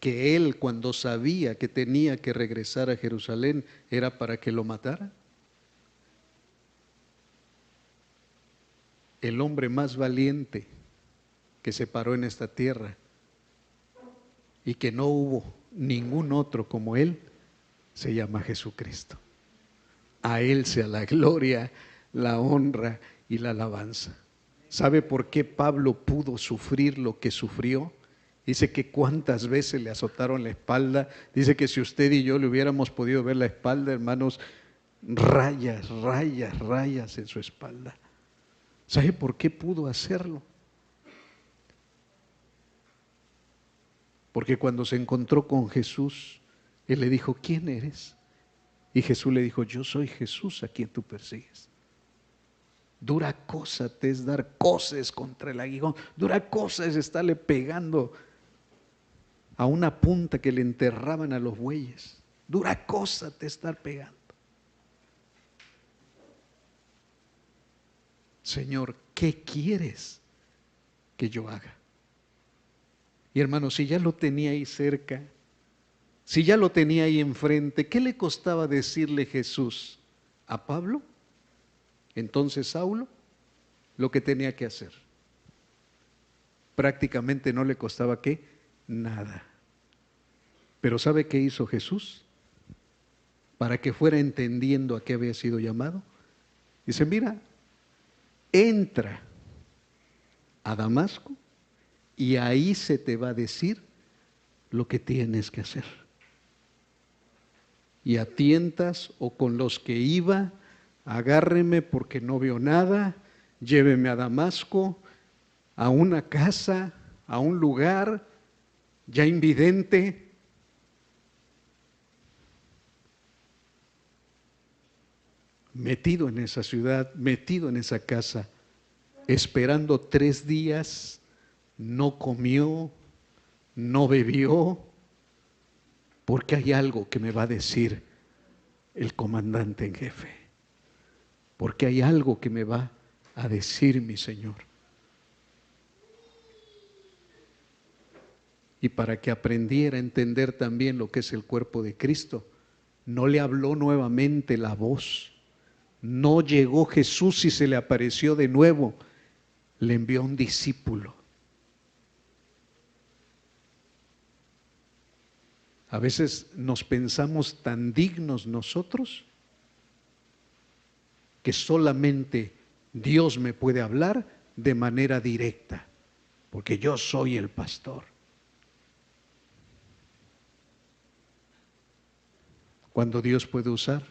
que Él, cuando sabía que tenía que regresar a Jerusalén, era para que lo matara? El hombre más valiente que se paró en esta tierra y que no hubo ningún otro como Él, se llama Jesucristo. A Él sea la gloria, la honra y la alabanza. ¿Sabe por qué Pablo pudo sufrir lo que sufrió? Dice que cuántas veces le azotaron la espalda. Dice que si usted y yo le hubiéramos podido ver la espalda, hermanos, rayas, rayas, rayas en su espalda. ¿Sabe por qué pudo hacerlo? Porque cuando se encontró con Jesús, Él le dijo: ¿quién eres? Y Jesús le dijo: yo soy Jesús a quien tú persigues. Dura cosa te es dar coces contra el aguijón. Dura cosa es estarle pegando a una punta que le enterraban a los bueyes. Dura cosa te estar pegando. Señor, ¿qué quieres que yo haga? Y hermano, si ya lo tenía ahí cerca, si ya lo tenía ahí enfrente, ¿qué le costaba decirle Jesús a Pablo, entonces Saulo, lo que tenía que hacer? Prácticamente no le costaba ¿qué? Nada. Pero ¿sabe qué hizo Jesús? Para que fuera entendiendo a qué había sido llamado. Dice: mira, entra a Damasco y ahí se te va a decir lo que tienes que hacer. Y a tientas o con los que iba, agárreme porque no veo nada, lléveme a Damasco, a una casa, a un lugar ya invidente. Metido en esa ciudad, metido en esa casa, esperando 3 días, no comió, no bebió, porque hay algo que me va a decir el comandante en jefe, porque hay algo que me va a decir mi Señor. Y para que aprendiera a entender también lo que es el cuerpo de Cristo, no le habló nuevamente la voz. No llegó Jesús y se le apareció de nuevo. Le envió a un discípulo. A veces nos pensamos tan dignos nosotros que solamente Dios me puede hablar de manera directa, porque yo soy el pastor. Cuando Dios puede usar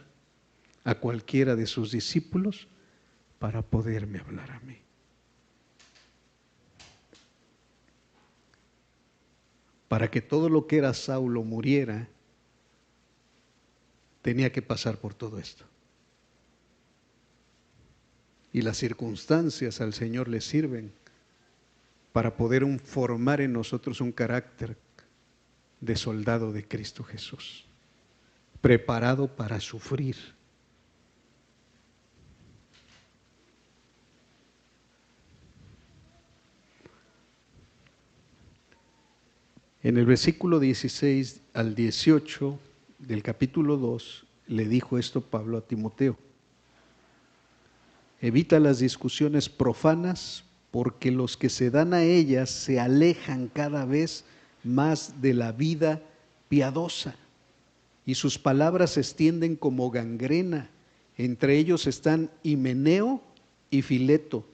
a cualquiera de sus discípulos para poderme hablar a mí. Para que todo lo que era Saulo muriera, tenía que pasar por todo esto. Y las circunstancias al Señor le sirven para poder formar en nosotros un carácter de soldado de Cristo Jesús, preparado para sufrir. En el versículo 16 al 18 del capítulo 2 le dijo esto Pablo a Timoteo: evita las discusiones profanas, porque los que se dan a ellas se alejan cada vez más de la vida piadosa, y sus palabras se extienden como gangrena. Entre ellos están Himeneo y Fileto,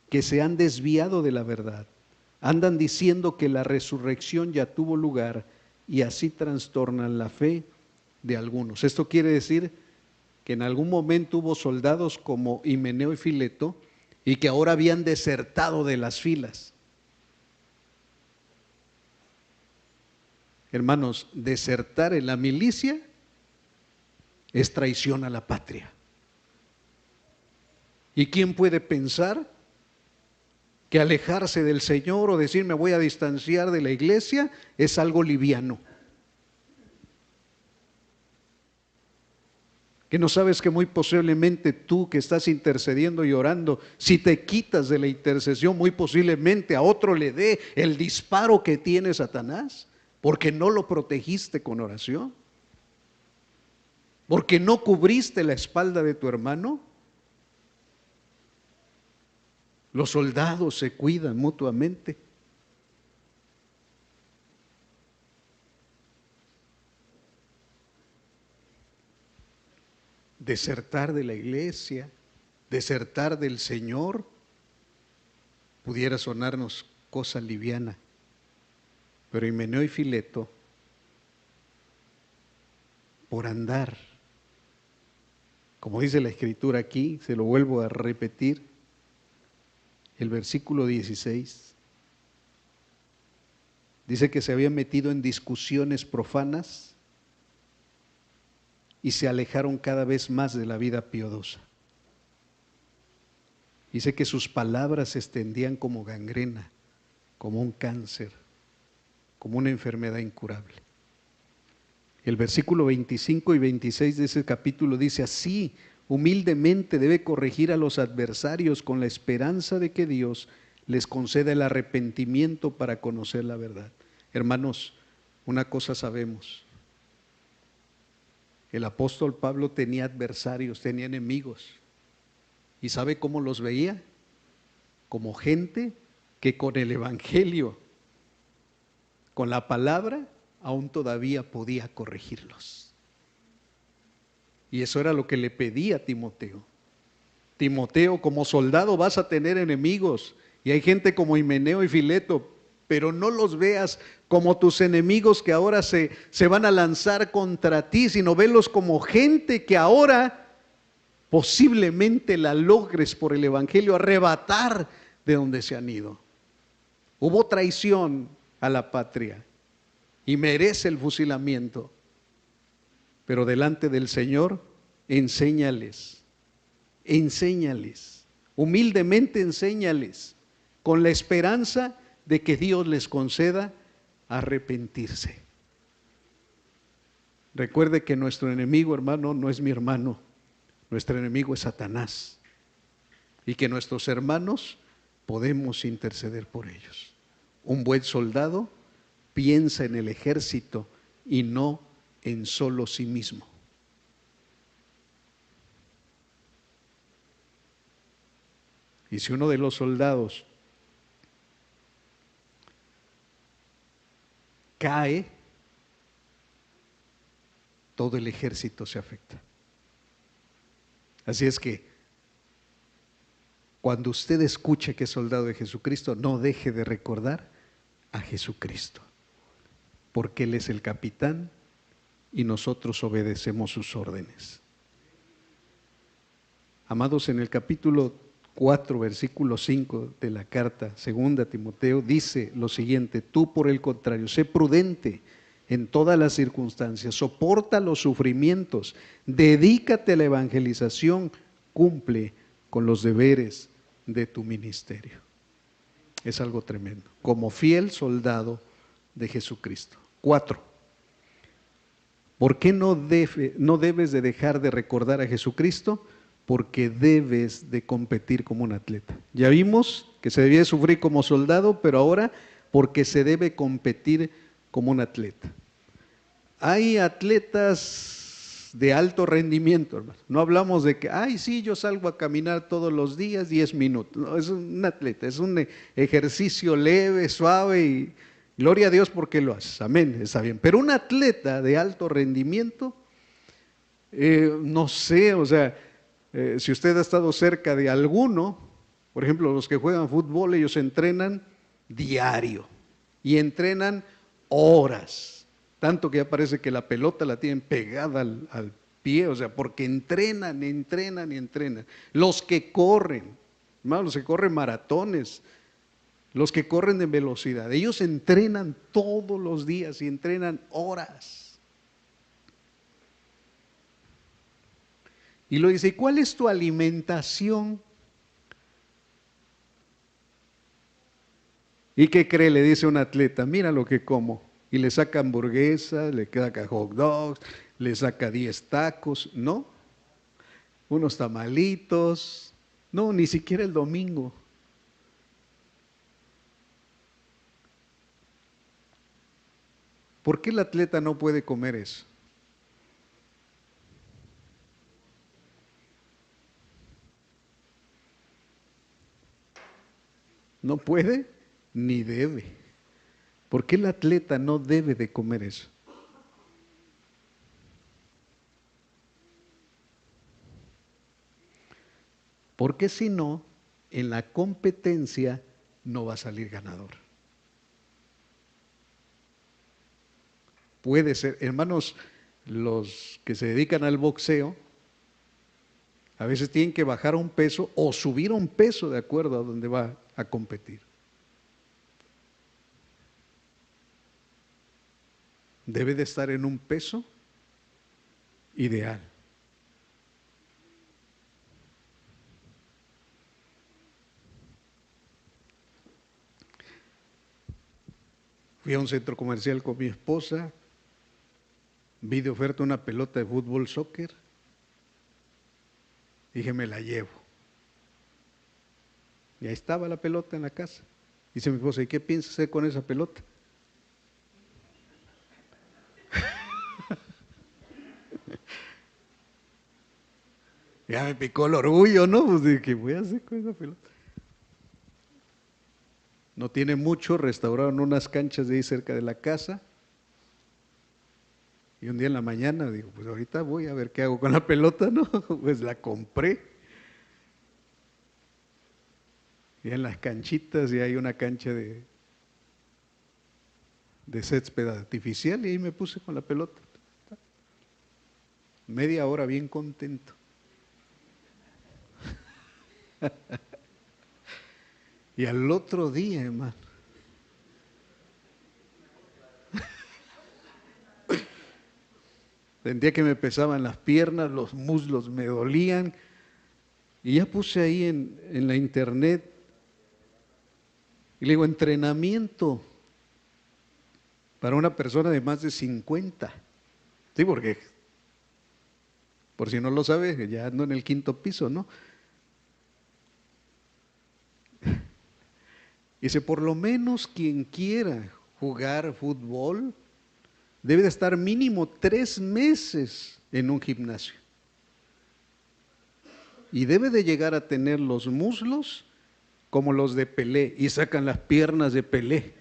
que se han desviado de la verdad. Andan diciendo que la resurrección ya tuvo lugar y así trastornan la fe de algunos. Esto quiere decir que en algún momento hubo soldados como Himeneo y Fileto y que ahora habían desertado de las filas. Hermanos, desertar en la milicia es traición a la patria. ¿Y quién puede pensar que alejarse del Señor o decir me voy a distanciar de la iglesia es algo liviano? Que no sabes que muy posiblemente tú que estás intercediendo y orando, si te quitas de la intercesión, muy posiblemente a otro le dé el disparo que tiene Satanás, porque no lo protegiste con oración, porque no cubriste la espalda de tu hermano. Los soldados se cuidan mutuamente. Desertar de la iglesia, desertar del Señor, pudiera sonarnos cosa liviana, pero Himeneo y Fileto, por andar, como dice la Escritura aquí, se lo vuelvo a repetir, el versículo 16, dice que se habían metido en discusiones profanas y se alejaron cada vez más de la vida piadosa. Dice que sus palabras se extendían como gangrena, como un cáncer, como una enfermedad incurable. El versículo 25 y 26 de ese capítulo dice así: humildemente debe corregir a los adversarios con la esperanza de que Dios les conceda el arrepentimiento para conocer la verdad. Hermanos, una cosa sabemos: el apóstol Pablo tenía adversarios, tenía enemigos. ¿Y sabe cómo los veía? Como gente que con el evangelio, con la palabra, aún todavía podía corregirlos. Y eso era lo que le pedía a Timoteo. Timoteo, como soldado vas a tener enemigos, y hay gente como Himeneo y Fileto, pero no los veas como tus enemigos que ahora se van a lanzar contra ti, sino velos como gente que ahora posiblemente la logres por el evangelio arrebatar de donde se han ido. Hubo traición a la patria y merece el fusilamiento, pero delante del Señor enséñales, humildemente enséñales, con la esperanza de que Dios les conceda arrepentirse. Recuerde que nuestro enemigo, hermano, no es mi hermano, nuestro enemigo es Satanás, y que nuestros hermanos podemos interceder por ellos. Un buen soldado piensa en el ejército y no en solo sí mismo. Y si uno de los soldados cae, todo el ejército se afecta. Así es que cuando usted escuche que es soldado de Jesucristo, no deje de recordar a Jesucristo, porque Él es el capitán y nosotros obedecemos sus órdenes. Amados, en el capítulo 4, versículo 5 de la carta segunda a Timoteo, dice lo siguiente: tú por el contrario, sé prudente en todas las circunstancias, soporta los sufrimientos, dedícate a la evangelización, cumple con los deberes de tu ministerio. Es algo tremendo, como fiel soldado de Jesucristo. 4. ¿Por qué no debes de dejar de recordar a Jesucristo? Porque debes de competir como un atleta. Ya vimos que se debía sufrir como soldado, pero ahora porque se debe competir como un atleta. Hay atletas de alto rendimiento, hermano. No hablamos de que, ay, sí, yo salgo a caminar todos los días 10 minutos. No, es un atleta, es un ejercicio leve, suave y gloria a Dios porque lo haces. Amén, está bien. Pero un atleta de alto rendimiento, no sé, o sea, si usted ha estado cerca de alguno, por ejemplo, los que juegan fútbol, ellos entrenan diario y entrenan horas, tanto que ya parece que la pelota la tienen pegada al pie, o sea, porque entrenan, entrenan y entrenan. Los que corren, hermano, los que corren maratones, los que corren de velocidad, ellos entrenan todos los días y entrenan horas. Y lo dice, ¿y cuál es tu alimentación? ¿Y qué cree? Le dice un atleta, mira lo que como. Y le saca hamburguesas, le saca hot dogs, le saca 10 tacos, ¿no? Unos tamalitos, no, ni siquiera el domingo. ¿Por qué el atleta no puede comer eso? No puede ni debe. ¿Por qué el atleta no debe de comer eso? Porque si no, en la competencia no va a salir ganador. Puede ser, hermanos, los que se dedican al boxeo, a veces tienen que bajar un peso o subir un peso de acuerdo a donde va a competir. Debe de estar en un peso ideal. Fui a un centro comercial con mi esposa, vi de oferta una pelota de fútbol, soccer, dije, me la llevo. Y ahí estaba la pelota en la casa. Dice mi esposa, ¿y qué piensas hacer con esa pelota? Ya me picó el orgullo, ¿no? Pues dije, ¿qué voy a hacer con esa pelota? No tiene mucho, restauraron unas canchas de ahí cerca de la casa. Y un día en la mañana digo, pues ahorita voy a ver qué hago con la pelota, ¿no? Pues la compré. Y en las canchitas y hay una cancha de césped artificial y ahí me puse con la pelota. Media hora bien contento. Y al otro día, hermano, sentía que me pesaban las piernas, los muslos me dolían. Y ya puse ahí en la internet, y le digo, entrenamiento para una persona de más de 50. Sí, porque, por si no lo sabe, ya ando en el 5.º piso, ¿no? Dice, por lo menos quien quiera jugar fútbol debe de estar mínimo 3 meses en un gimnasio. Y debe de llegar a tener los muslos como los de Pelé, y sacan las piernas de Pelé.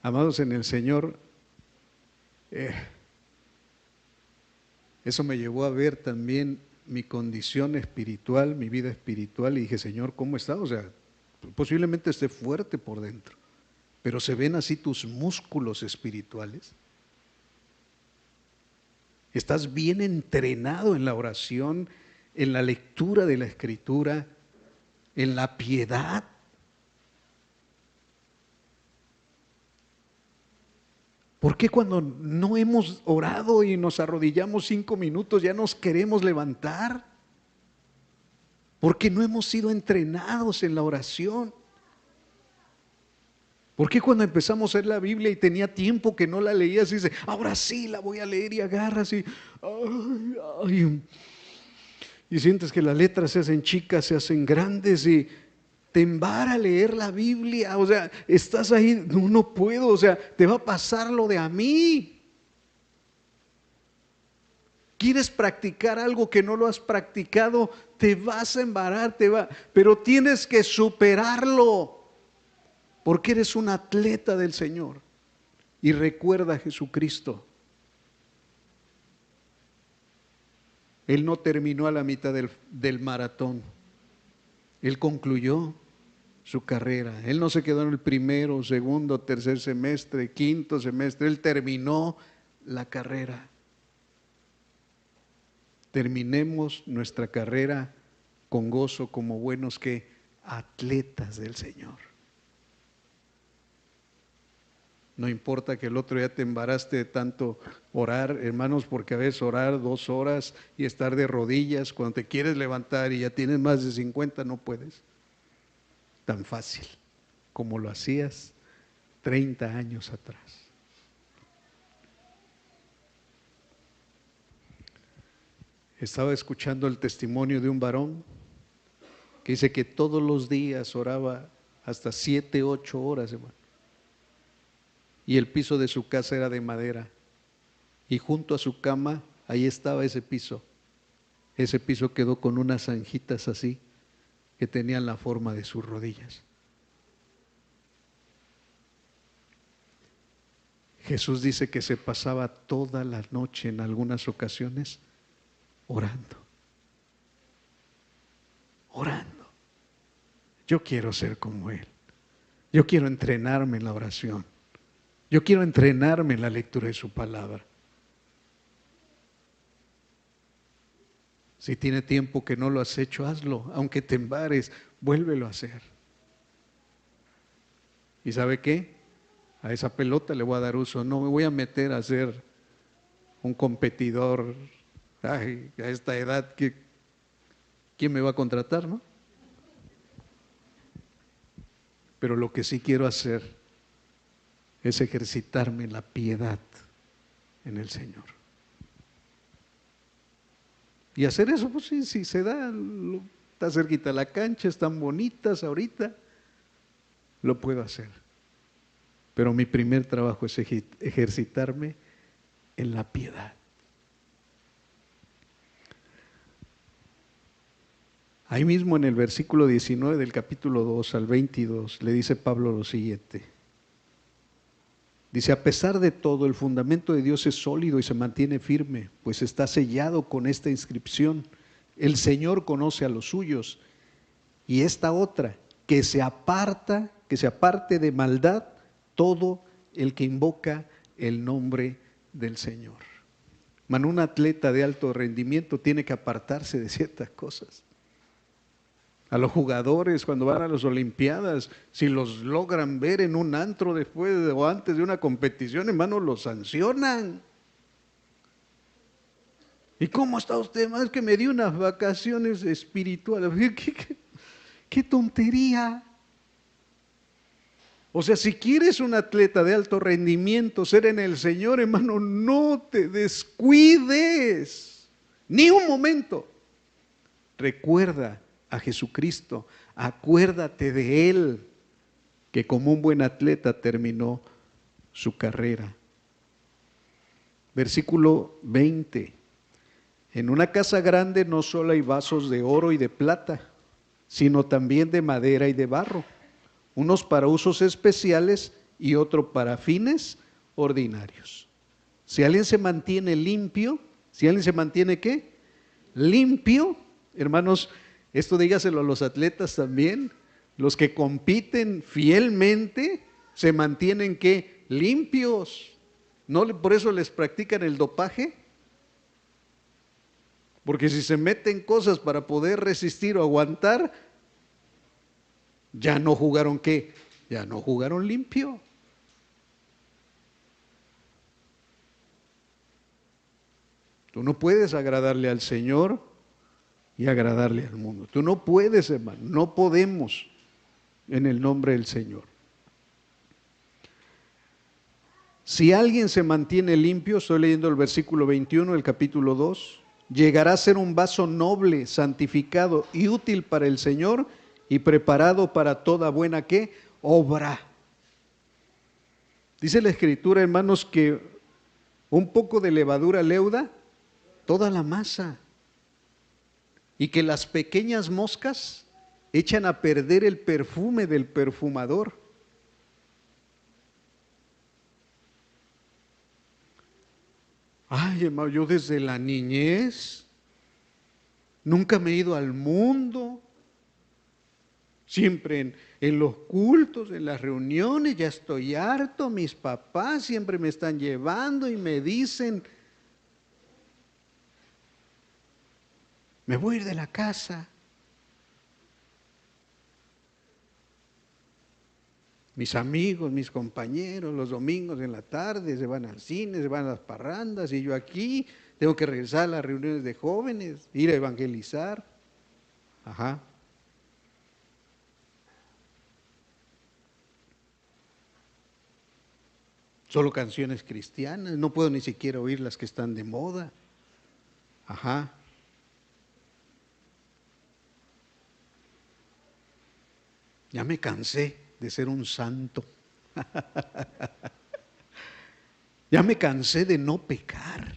Amados en el Señor, eso me llevó a ver también mi condición espiritual, mi vida espiritual, y dije, Señor, ¿cómo está? O sea, posiblemente esté fuerte por dentro, pero ¿se ven así tus músculos espirituales? ¿Estás bien entrenado en la oración, en la lectura de la Escritura, en la piedad? ¿Por qué cuando no hemos orado y nos arrodillamos 5 minutos ya nos queremos levantar? Porque no hemos sido entrenados en la oración. ¿Por qué cuando empezamos a leer la Biblia y tenía tiempo que no la leías y dice, ahora sí la voy a leer y agarras y, ay, y sientes que las letras se hacen chicas, se hacen grandes y te embara leer la Biblia. O sea, estás ahí, no puedo, o sea, te va a pasar lo de a mí. ¿Quieres practicar algo que no lo has practicado? Te vas a embarar, pero tienes que superarlo, porque eres un atleta del Señor. Y recuerda a Jesucristo. Él no terminó a la mitad del maratón. Él concluyó su carrera. Él no se quedó en el primero, segundo, tercer semestre, quinto semestre. Él terminó la carrera. Terminemos nuestra carrera con gozo como buenos que atletas del Señor. No importa que el otro día te embaraste de tanto orar, hermanos, porque a veces orar 2 horas y estar de rodillas, cuando te quieres levantar y ya tienes más de 50, no puedes. Tan fácil como lo hacías 30 años atrás. Estaba escuchando el testimonio de un varón que dice que todos los días oraba hasta 7, 8 horas, hermano. Y el piso de su casa era de madera. Y junto a su cama, ahí estaba ese piso. Ese piso quedó con unas zanjitas así, que tenían la forma de sus rodillas. Jesús dice que se pasaba toda la noche en algunas ocasiones orando. Orando. Yo quiero ser como Él. Yo quiero entrenarme en la oración. Yo quiero entrenarme en la lectura de su palabra. Si tiene tiempo que no lo has hecho, hazlo. Aunque te embares, vuélvelo a hacer. ¿Y sabe qué? A esa pelota le voy a dar uso. No me voy a meter a ser un competidor. Ay, a esta edad, ¿quién me va a contratar, no? Pero lo que sí quiero hacer es ejercitarme en la piedad en el Señor. Y hacer eso, pues sí, si se da, está cerquita la cancha, están bonitas ahorita, lo puedo hacer. Pero mi primer trabajo es ejercitarme en la piedad. Ahí mismo en el versículo 19 del capítulo 2 al 22 le dice Pablo lo siguiente. Dice, a pesar de todo, el fundamento de Dios es sólido y se mantiene firme, pues está sellado con esta inscripción: el Señor conoce a los suyos. Y esta otra, que se aparte de maldad todo el que invoca el nombre del Señor. Un atleta de alto rendimiento tiene que apartarse de ciertas cosas. A los jugadores cuando van a las Olimpiadas, si los logran ver en un antro después o antes de una competición, hermano, los sancionan. ¿Y cómo está usted? Más que me dio unas vacaciones espirituales. ¿Qué tontería? O sea, si quieres un atleta de alto rendimiento, ser en el Señor, hermano, no te descuides, ni un momento. Recuerda a Jesucristo, acuérdate de Él, que como un buen atleta terminó su carrera. Versículo 20. En una casa grande no solo hay vasos de oro y de plata, sino también de madera y de barro, unos para usos especiales y otros para fines ordinarios. Si alguien se mantiene limpio, si alguien se mantiene ¿qué? Limpio, hermanos. Esto dígaselo a los atletas también, los que compiten fielmente se mantienen ¿qué? Limpios. ¿No por eso les practican el dopaje? Porque si se meten cosas para poder resistir o aguantar, ya no jugaron ¿qué? Ya no jugaron limpio. Tú no puedes agradarle al Señor y agradarle al mundo. Tú no puedes, hermano, no podemos en el nombre del Señor. Si alguien se mantiene limpio, estoy leyendo el versículo 21 del capítulo 2, llegará a ser un vaso noble, santificado y útil para el Señor y preparado para toda buena ¿qué? Obra. Dice la Escritura, hermanos, que un poco de levadura leuda toda la masa y que las pequeñas moscas echan a perder el perfume del perfumador. Ay, hermano, yo desde la niñez nunca me he ido al mundo. Siempre en los cultos, en las reuniones, ya estoy harto. Mis papás siempre me están llevando y me dicen, me voy a ir de la casa. Mis amigos, mis compañeros, los domingos en la tarde se van al cine, se van a las parrandas y yo aquí tengo que regresar a las reuniones de jóvenes, ir a evangelizar. Ajá. Solo canciones cristianas, no puedo ni siquiera oír las que están de moda. Ajá. Ya me cansé de ser un santo. Ya me cansé de no pecar.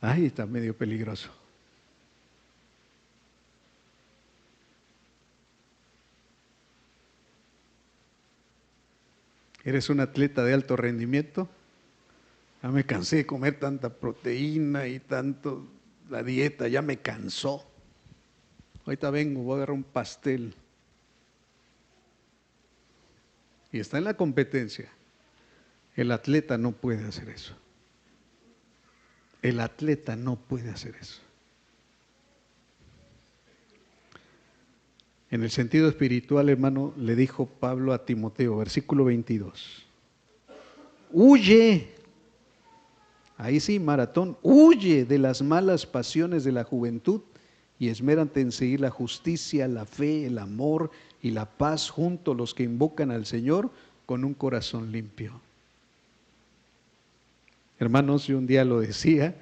Ay, está medio peligroso. ¿Eres un atleta de alto rendimiento? Ya me cansé de comer tanta proteína y tanto, la dieta ya me cansó. Ahorita vengo, voy a agarrar un pastel. Y está en la competencia. El atleta no puede hacer eso. El atleta no puede hacer eso. En el sentido espiritual, hermano, le dijo Pablo a Timoteo, versículo 22. Huye. Ahí sí, maratón. Huye de las malas pasiones de la juventud y esmérate en seguir la justicia, la fe, el amor y la paz junto a los que invocan al Señor con un corazón limpio. Hermanos, yo un día lo decía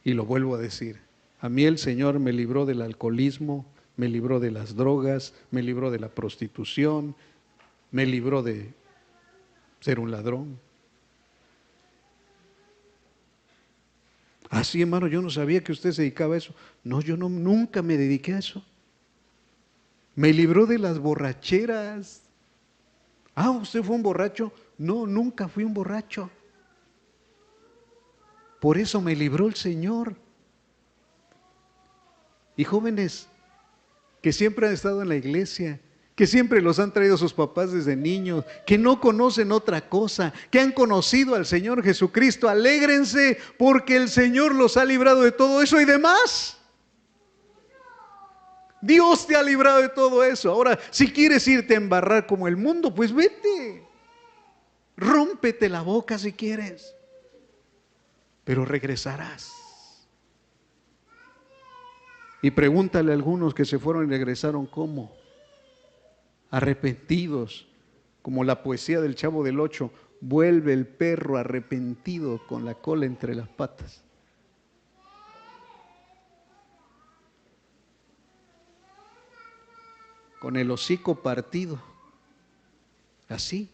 y lo vuelvo a decir. A mí el Señor me libró del alcoholismo, me libró de las drogas, me libró de la prostitución, me libró de ser un ladrón. Ah, sí, hermano, yo no sabía que usted se dedicaba a eso. No, yo no, nunca me dediqué a eso. Me libró de las borracheras. Ah, ¿usted fue un borracho? No, nunca fui un borracho. Por eso me libró el Señor. Y jóvenes que siempre han estado en la iglesia, que siempre los han traído sus papás desde niños, que no conocen otra cosa, que han conocido al Señor Jesucristo, alégrense porque el Señor los ha librado de todo eso y demás. Dios te ha librado de todo eso. Ahora, si quieres irte a embarrar como el mundo, pues vete. Rómpete la boca si quieres, pero regresarás. Y pregúntale a algunos que se fueron y regresaron cómo. Arrepentidos, como la poesía del Chavo del Ocho, vuelve el perro arrepentido con la cola entre las patas. Con el hocico partido. Así.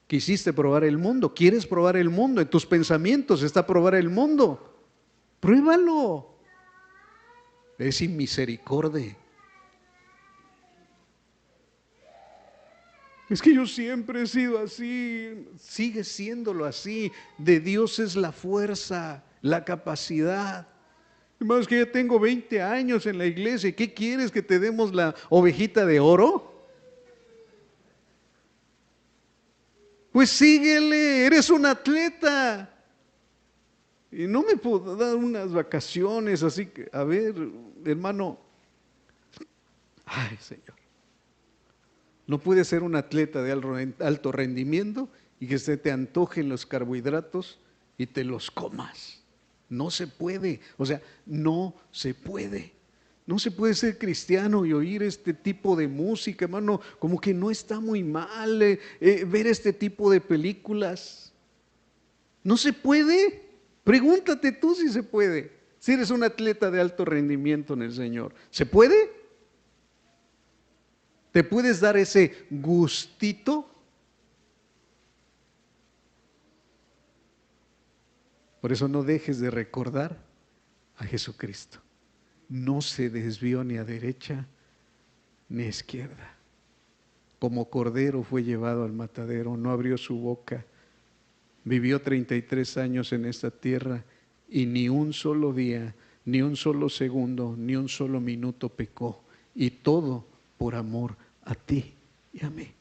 Quisiste probar el mundo, quieres probar el mundo, en tus pensamientos está probar el mundo. Pruébalo. Es sin misericordia. Es que yo siempre he sido así, sigue siéndolo así. De Dios es la fuerza, la capacidad. Hermanos, que ya tengo 20 años en la iglesia. ¿Qué quieres, que te demos la ovejita de oro? Pues síguele, eres un atleta. Y no me puedo dar unas vacaciones, así que, a ver, hermano, ay, Señor. No puedes ser un atleta de alto rendimiento y que se te antojen los carbohidratos y te los comas. No se puede, o sea, no se puede. No se puede ser cristiano y oír este tipo de música, hermano, como que no está muy mal ver este tipo de películas. No se puede. Pregúntate tú si se puede. Si eres un atleta de alto rendimiento en el Señor, ¿se puede? ¿Te puedes dar ese gustito? Por eso no dejes de recordar a Jesucristo. No se desvió ni a derecha ni a izquierda. Como cordero fue llevado al matadero, no abrió su boca. Vivió 33 años en esta tierra y ni un solo día, ni un solo segundo, ni un solo minuto pecó. Y todo por amor a ti y a mí.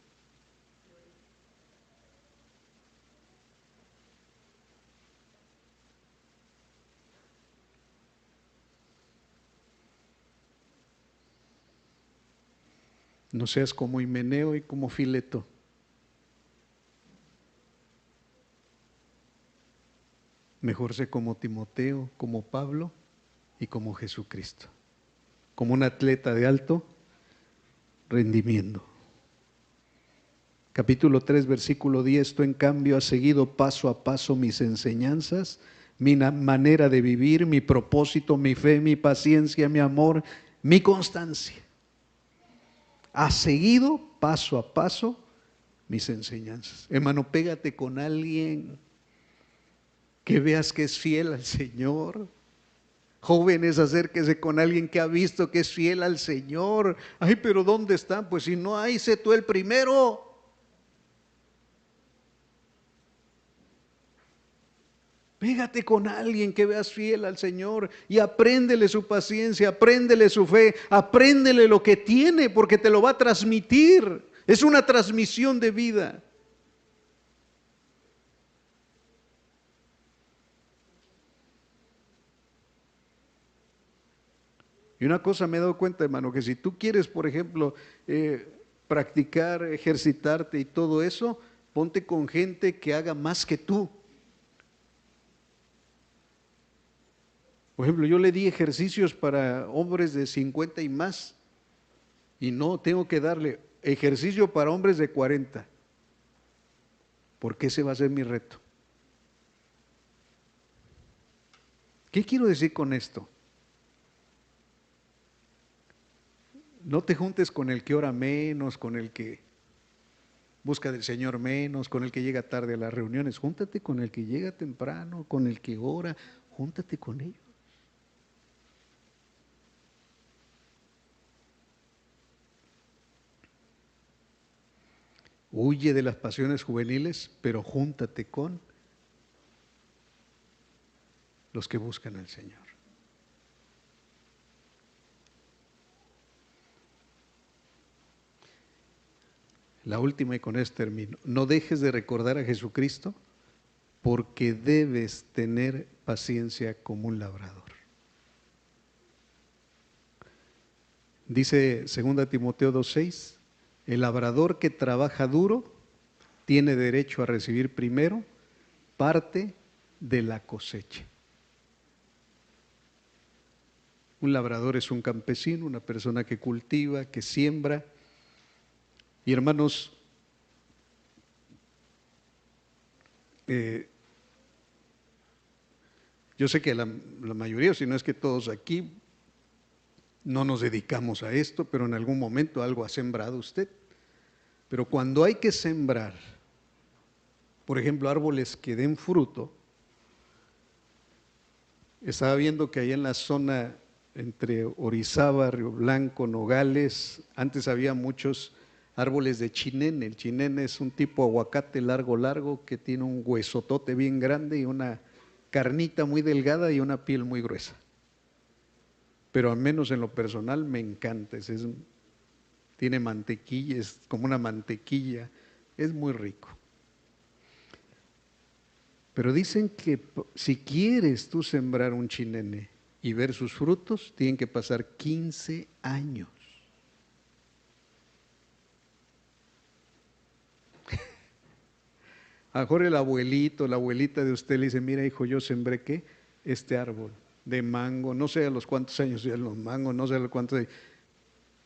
No seas como Himeneo y como Fileto. Mejor sé como Timoteo, como Pablo y como Jesucristo. Como un atleta de alto rendimiento. Capítulo 3, versículo 10, tú en cambio has seguido paso a paso mis enseñanzas, mi manera de vivir, mi propósito, mi fe, mi paciencia, mi amor, mi constancia. Has seguido paso a paso mis enseñanzas. Hermano, pégate con alguien que veas que es fiel al Señor. Jóvenes, acérquese con alguien que ha visto que es fiel al Señor. Ay, pero ¿dónde están? Pues si no hay, sé tú el primero. Pégate con alguien que veas fiel al Señor y apréndele su paciencia, apréndele su fe, apréndele lo que tiene porque te lo va a transmitir. Es una transmisión de vida. Y una cosa me he dado cuenta, hermano, que si tú quieres, por ejemplo, practicar, ejercitarte y todo eso, ponte con gente que haga más que tú. Por ejemplo, yo le di ejercicios para hombres de 50 y más, y no tengo que darle ejercicio para hombres de 40, porque ese va a ser mi reto. ¿Qué quiero decir con esto? No te juntes con el que ora menos, con el que busca del Señor menos, con el que llega tarde a las reuniones. Júntate con el que llega temprano, con el que ora, júntate con ellos. Huye de las pasiones juveniles, pero júntate con los que buscan al Señor. La última y con esto termino. No dejes de recordar a Jesucristo porque debes tener paciencia como un labrador. Dice 2 Timoteo 2:6, el labrador que trabaja duro tiene derecho a recibir primero parte de la cosecha. Un labrador es un campesino, una persona que cultiva, que siembra. Y hermanos, yo sé que la mayoría, si no es que todos aquí, no nos dedicamos a esto, pero en algún momento algo ha sembrado usted. Pero cuando hay que sembrar, por ejemplo, árboles que den fruto, estaba viendo que allá en la zona entre Orizaba, Río Blanco, Nogales, antes había muchos árboles de chinene. El chinene es un tipo de aguacate largo que tiene un huesotote bien grande y una carnita muy delgada y una piel muy gruesa. Pero al menos en lo personal me encanta, tiene mantequilla, es como una mantequilla, es muy rico. Pero dicen que si quieres tú sembrar un chinene y ver sus frutos, tienen que pasar 15 años. A lo mejor el abuelito, la abuelita de usted le dice, mira hijo, yo sembré ¿qué? Este árbol. de mango, no sé a los cuántos años ya los mangos, no sé a los cuántos,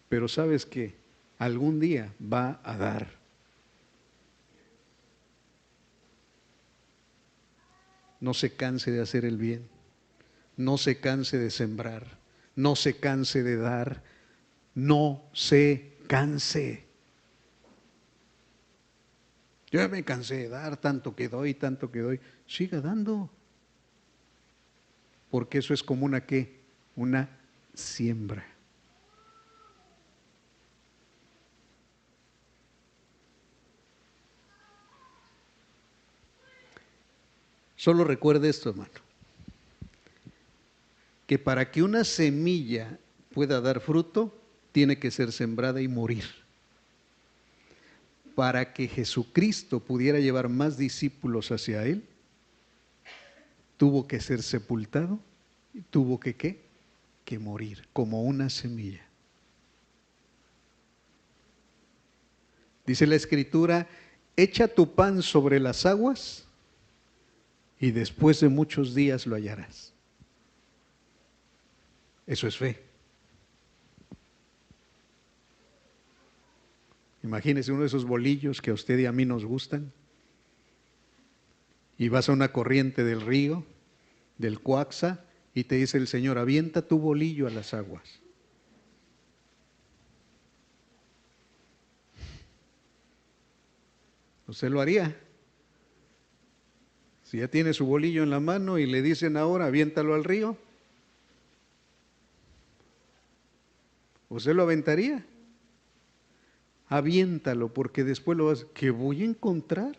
pero sabes que algún día va a dar. No se canse de hacer el bien, no se canse de sembrar, no se canse de dar, no se canse. Yo ya me cansé de dar, tanto que doy, siga dando. Porque eso es como una ¿qué? Una siembra. Solo recuerde esto, hermano, que para que una semilla pueda dar fruto, tiene que ser sembrada y morir. Para que Jesucristo pudiera llevar más discípulos hacia Él, tuvo que ser sepultado, tuvo que ¿qué? Que morir, como una semilla. Dice la Escritura, echa tu pan sobre las aguas y después de muchos días lo hallarás. Eso es fe. Imagínese uno de esos bolillos que a usted y a mí nos gustan, y vas a una corriente del río, del Cuaxa, y te dice el Señor, avienta tu bolillo a las aguas. ¿Usted lo haría? Si ya tiene su bolillo en la mano y le dicen ahora, aviéntalo al río, ¿usted lo aventaría? Aviéntalo, porque después lo vas, ¿qué voy a encontrar?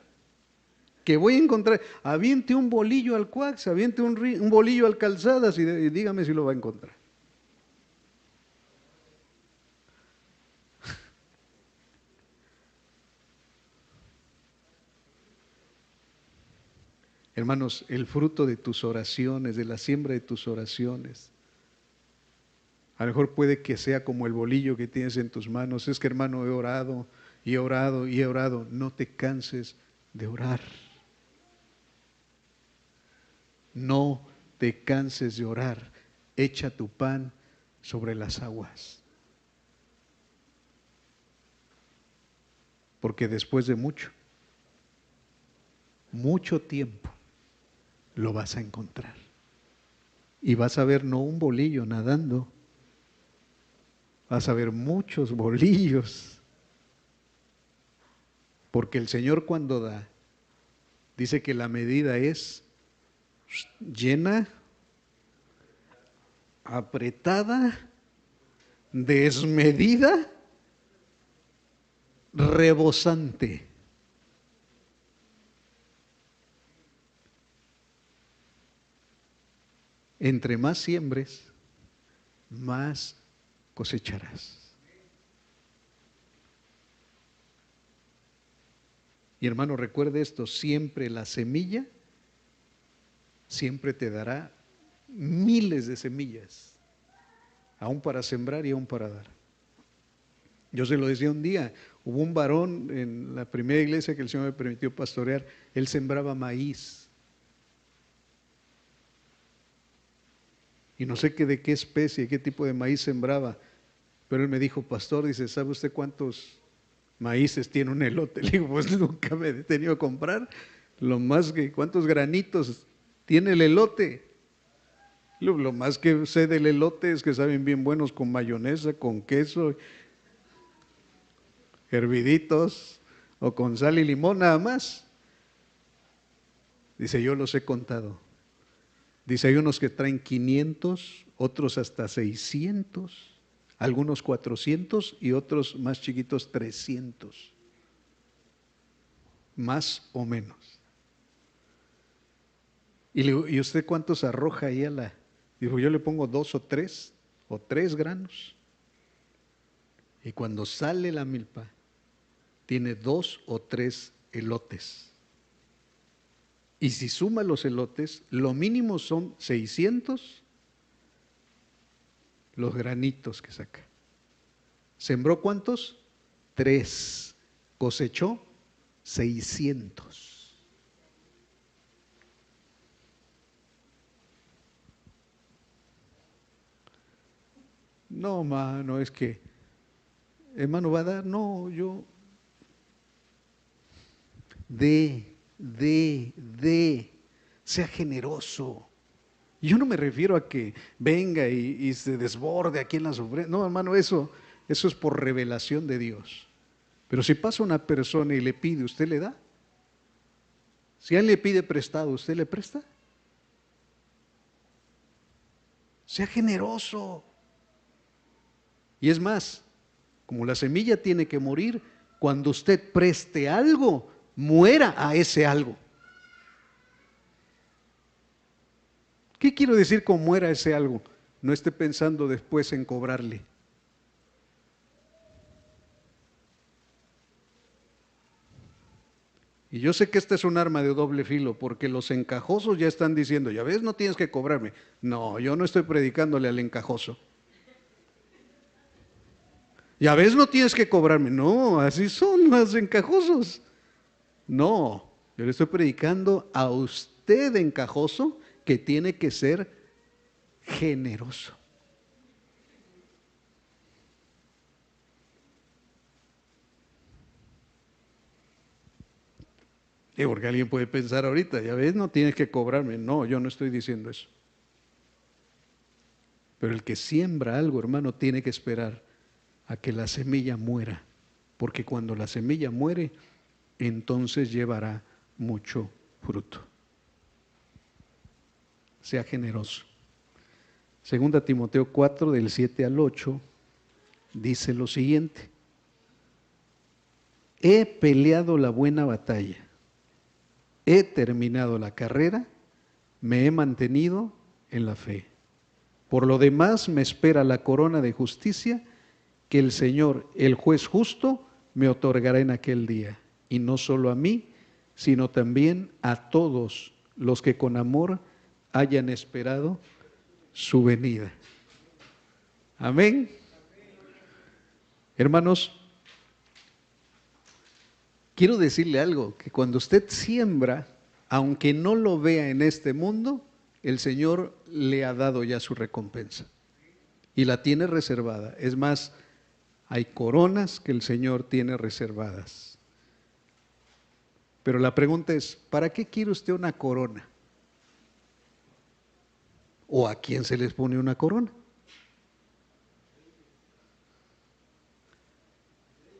¿Qué voy a encontrar? Aviente un bolillo al Cuaxa, aviente un bolillo al Calzadas y dígame si lo va a encontrar. Hermanos, el fruto de tus oraciones, de la siembra de tus oraciones, a lo mejor puede que sea como el bolillo que tienes en tus manos. Es que, hermano, he orado y he orado y he orado. No te canses de orar. No te canses de orar. Echa tu pan sobre las aguas. Porque después de mucho tiempo, lo vas a encontrar. Y vas a ver no un bolillo nadando, vas a ver muchos bolillos. Porque el Señor cuando da, dice que la medida es llena, apretada, desmedida, rebosante. Entre más siembres, más cosecharás. Y hermano, recuerde esto, siempre la semilla, siempre te dará miles de semillas, aún para sembrar y aún para dar. Yo se lo decía un día, hubo un varón en la primera iglesia que el Señor me permitió pastorear, él sembraba maíz. Y no sé de qué especie, qué tipo de maíz sembraba, pero él me dijo, pastor, dice, ¿sabe usted cuántos maíces tiene un elote? Le digo, pues nunca me he detenido a comprar, lo más que, ¿cuántos granitos tiene el elote? Lo más que sé del elote es que saben bien buenos con mayonesa, con queso, herviditos o con sal y limón nada más. Dice, yo los he contado. Dice, hay unos que traen 500, otros hasta 600, algunos 400 y otros más chiquitos 300. Más o menos. Y le digo, ¿y usted cuántos arroja ahí a la? Dijo, yo le pongo 2 o 3 granos. Y cuando sale la milpa, tiene 2 o 3 elotes. Y si suma los elotes, lo mínimo son 600 los granitos que saca. ¿Sembró cuántos? 3. Cosechó 600. No, mano, es que, hermano, va a dar, no, yo, sea generoso. Yo no me refiero a que venga y se desborde aquí en las ofrendas. No, hermano, eso es por revelación de Dios. Pero si pasa una persona y le pide, ¿usted le da? Si alguien le pide prestado, ¿usted le presta? Sea generoso. Y es más, como la semilla tiene que morir, cuando usted preste algo, muera a ese algo. ¿Qué quiero decir con muera ese algo? No esté pensando después en cobrarle. Y yo sé que esta es un arma de doble filo, porque los encajosos ya están diciendo, ya ves, no tienes que cobrarme. No, yo no estoy predicándole al encajoso. Ya ves, no tienes que cobrarme. No, así son los encajosos. No, yo le estoy predicando a usted, encajoso, que tiene que ser generoso. Porque alguien puede pensar ahorita, ya ves, no tienes que cobrarme. No, yo no estoy diciendo eso. Pero el que siembra algo, hermano, tiene que esperar a que la semilla muera. Porque cuando la semilla muere, entonces llevará mucho fruto. Sea generoso. Segunda Timoteo 4, del 7 al 8, dice lo siguiente. He peleado la buena batalla, he terminado la carrera, me he mantenido en la fe. Por lo demás me espera la corona de justicia que el Señor, el juez justo, me otorgará en aquel día. Y no solo a mí, sino también a todos los que con amor hayan esperado su venida. Amén. Hermanos, quiero decirle algo, que cuando usted siembra, aunque no lo vea en este mundo, el Señor le ha dado ya su recompensa y la tiene reservada. Es más, hay coronas que el Señor tiene reservadas. Pero la pregunta es, ¿para qué quiere usted una corona? ¿O a quién se les pone una corona?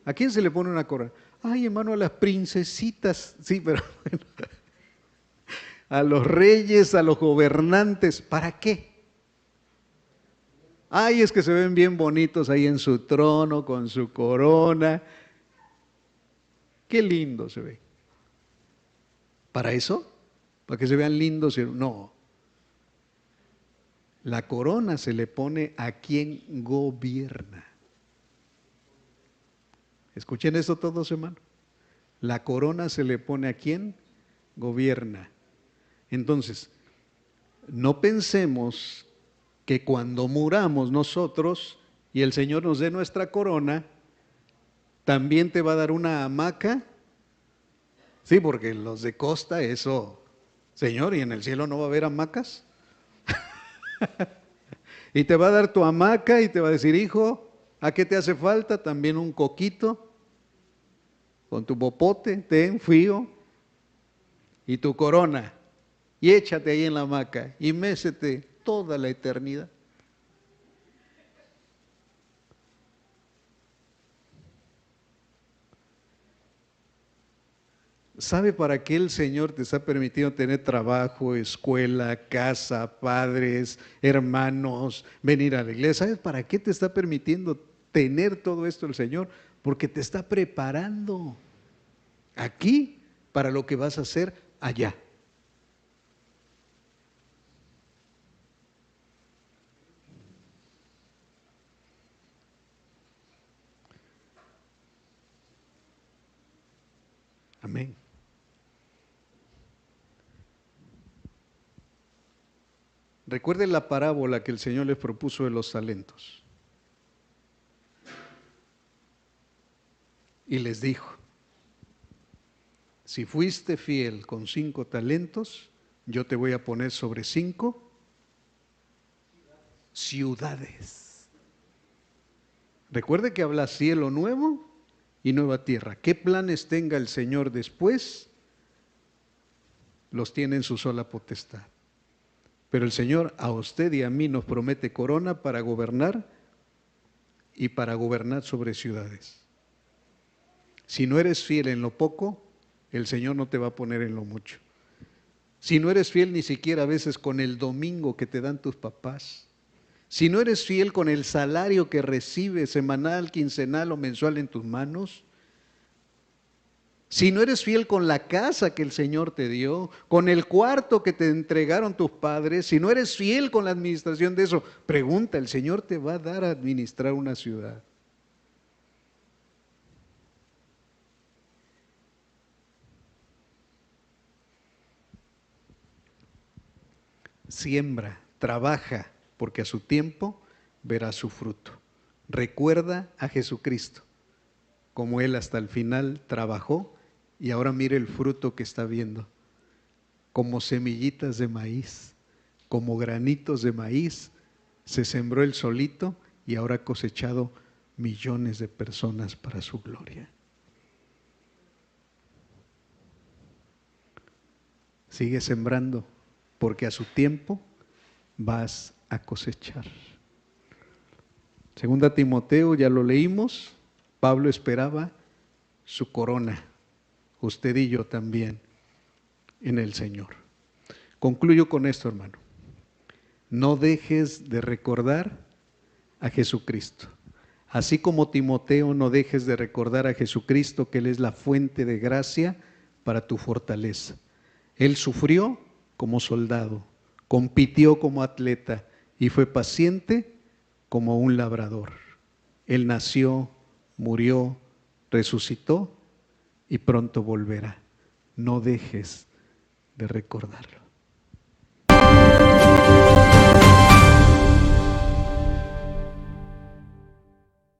¿A quién se le pone una corona? Ay, hermano, a las princesitas. Sí, pero bueno, a los reyes, a los gobernantes. ¿Para qué? Ay, es que se ven bien bonitos ahí en su trono, con su corona. Qué lindo se ve. ¿Para eso? ¿Para que se vean lindos? No. La corona se le pone a quien gobierna. Escuchen esto todos, hermano. La corona se le pone a quien gobierna. Entonces, no pensemos que cuando muramos nosotros y el Señor nos dé nuestra corona, también te va a dar una hamaca. Sí, porque los de costa, eso, Señor, ¿y en el cielo no va a haber hamacas? Y te va a dar tu hamaca y te va a decir, hijo, ¿a qué te hace falta? También un coquito con tu popote, ten frío y tu corona. Y échate ahí en la hamaca y mécete toda la eternidad. ¿Sabe para qué el Señor te está permitiendo tener trabajo, escuela, casa, padres, hermanos, venir a la iglesia? ¿Sabes para qué te está permitiendo tener todo esto el Señor? Porque te está preparando aquí para lo que vas a hacer allá. Amén. Recuerden la parábola que el Señor les propuso de los talentos. Y les dijo, si fuiste fiel con 5 talentos, yo te voy a poner sobre 5 ciudades. Recuerde que habla cielo nuevo y nueva tierra. ¿Qué planes tenga el Señor después? Los tiene en su sola potestad. Pero el Señor a usted y a mí nos promete corona para gobernar y para gobernar sobre ciudades. Si no eres fiel en lo poco, el Señor no te va a poner en lo mucho. Si no eres fiel ni siquiera a veces con el domingo que te dan tus papás, si no eres fiel con el salario que recibes semanal, quincenal o mensual en tus manos, si no eres fiel con la casa que el Señor te dio, con el cuarto que te entregaron tus padres, si no eres fiel con la administración de eso, pregunta, ¿el Señor te va a dar a administrar una ciudad? Siembra, trabaja, porque a su tiempo verá su fruto. Recuerda a Jesucristo, como Él hasta el final trabajó y ahora mire el fruto que está viendo, como semillitas de maíz, como granitos de maíz, se sembró Él solito y ahora ha cosechado millones de personas para su gloria. Sigue sembrando, porque a su tiempo vas a cosechar. Segunda Timoteo, ya lo leímos, Pablo esperaba su corona, usted y yo también, en el Señor. Concluyo con esto, hermano. No dejes de recordar a Jesucristo. Así como Timoteo, no dejes de recordar a Jesucristo, que Él es la fuente de gracia para tu fortaleza. Él sufrió como soldado, compitió como atleta y fue paciente como un labrador. Él nació, murió, resucitó y pronto volverá. No dejes de recordarlo.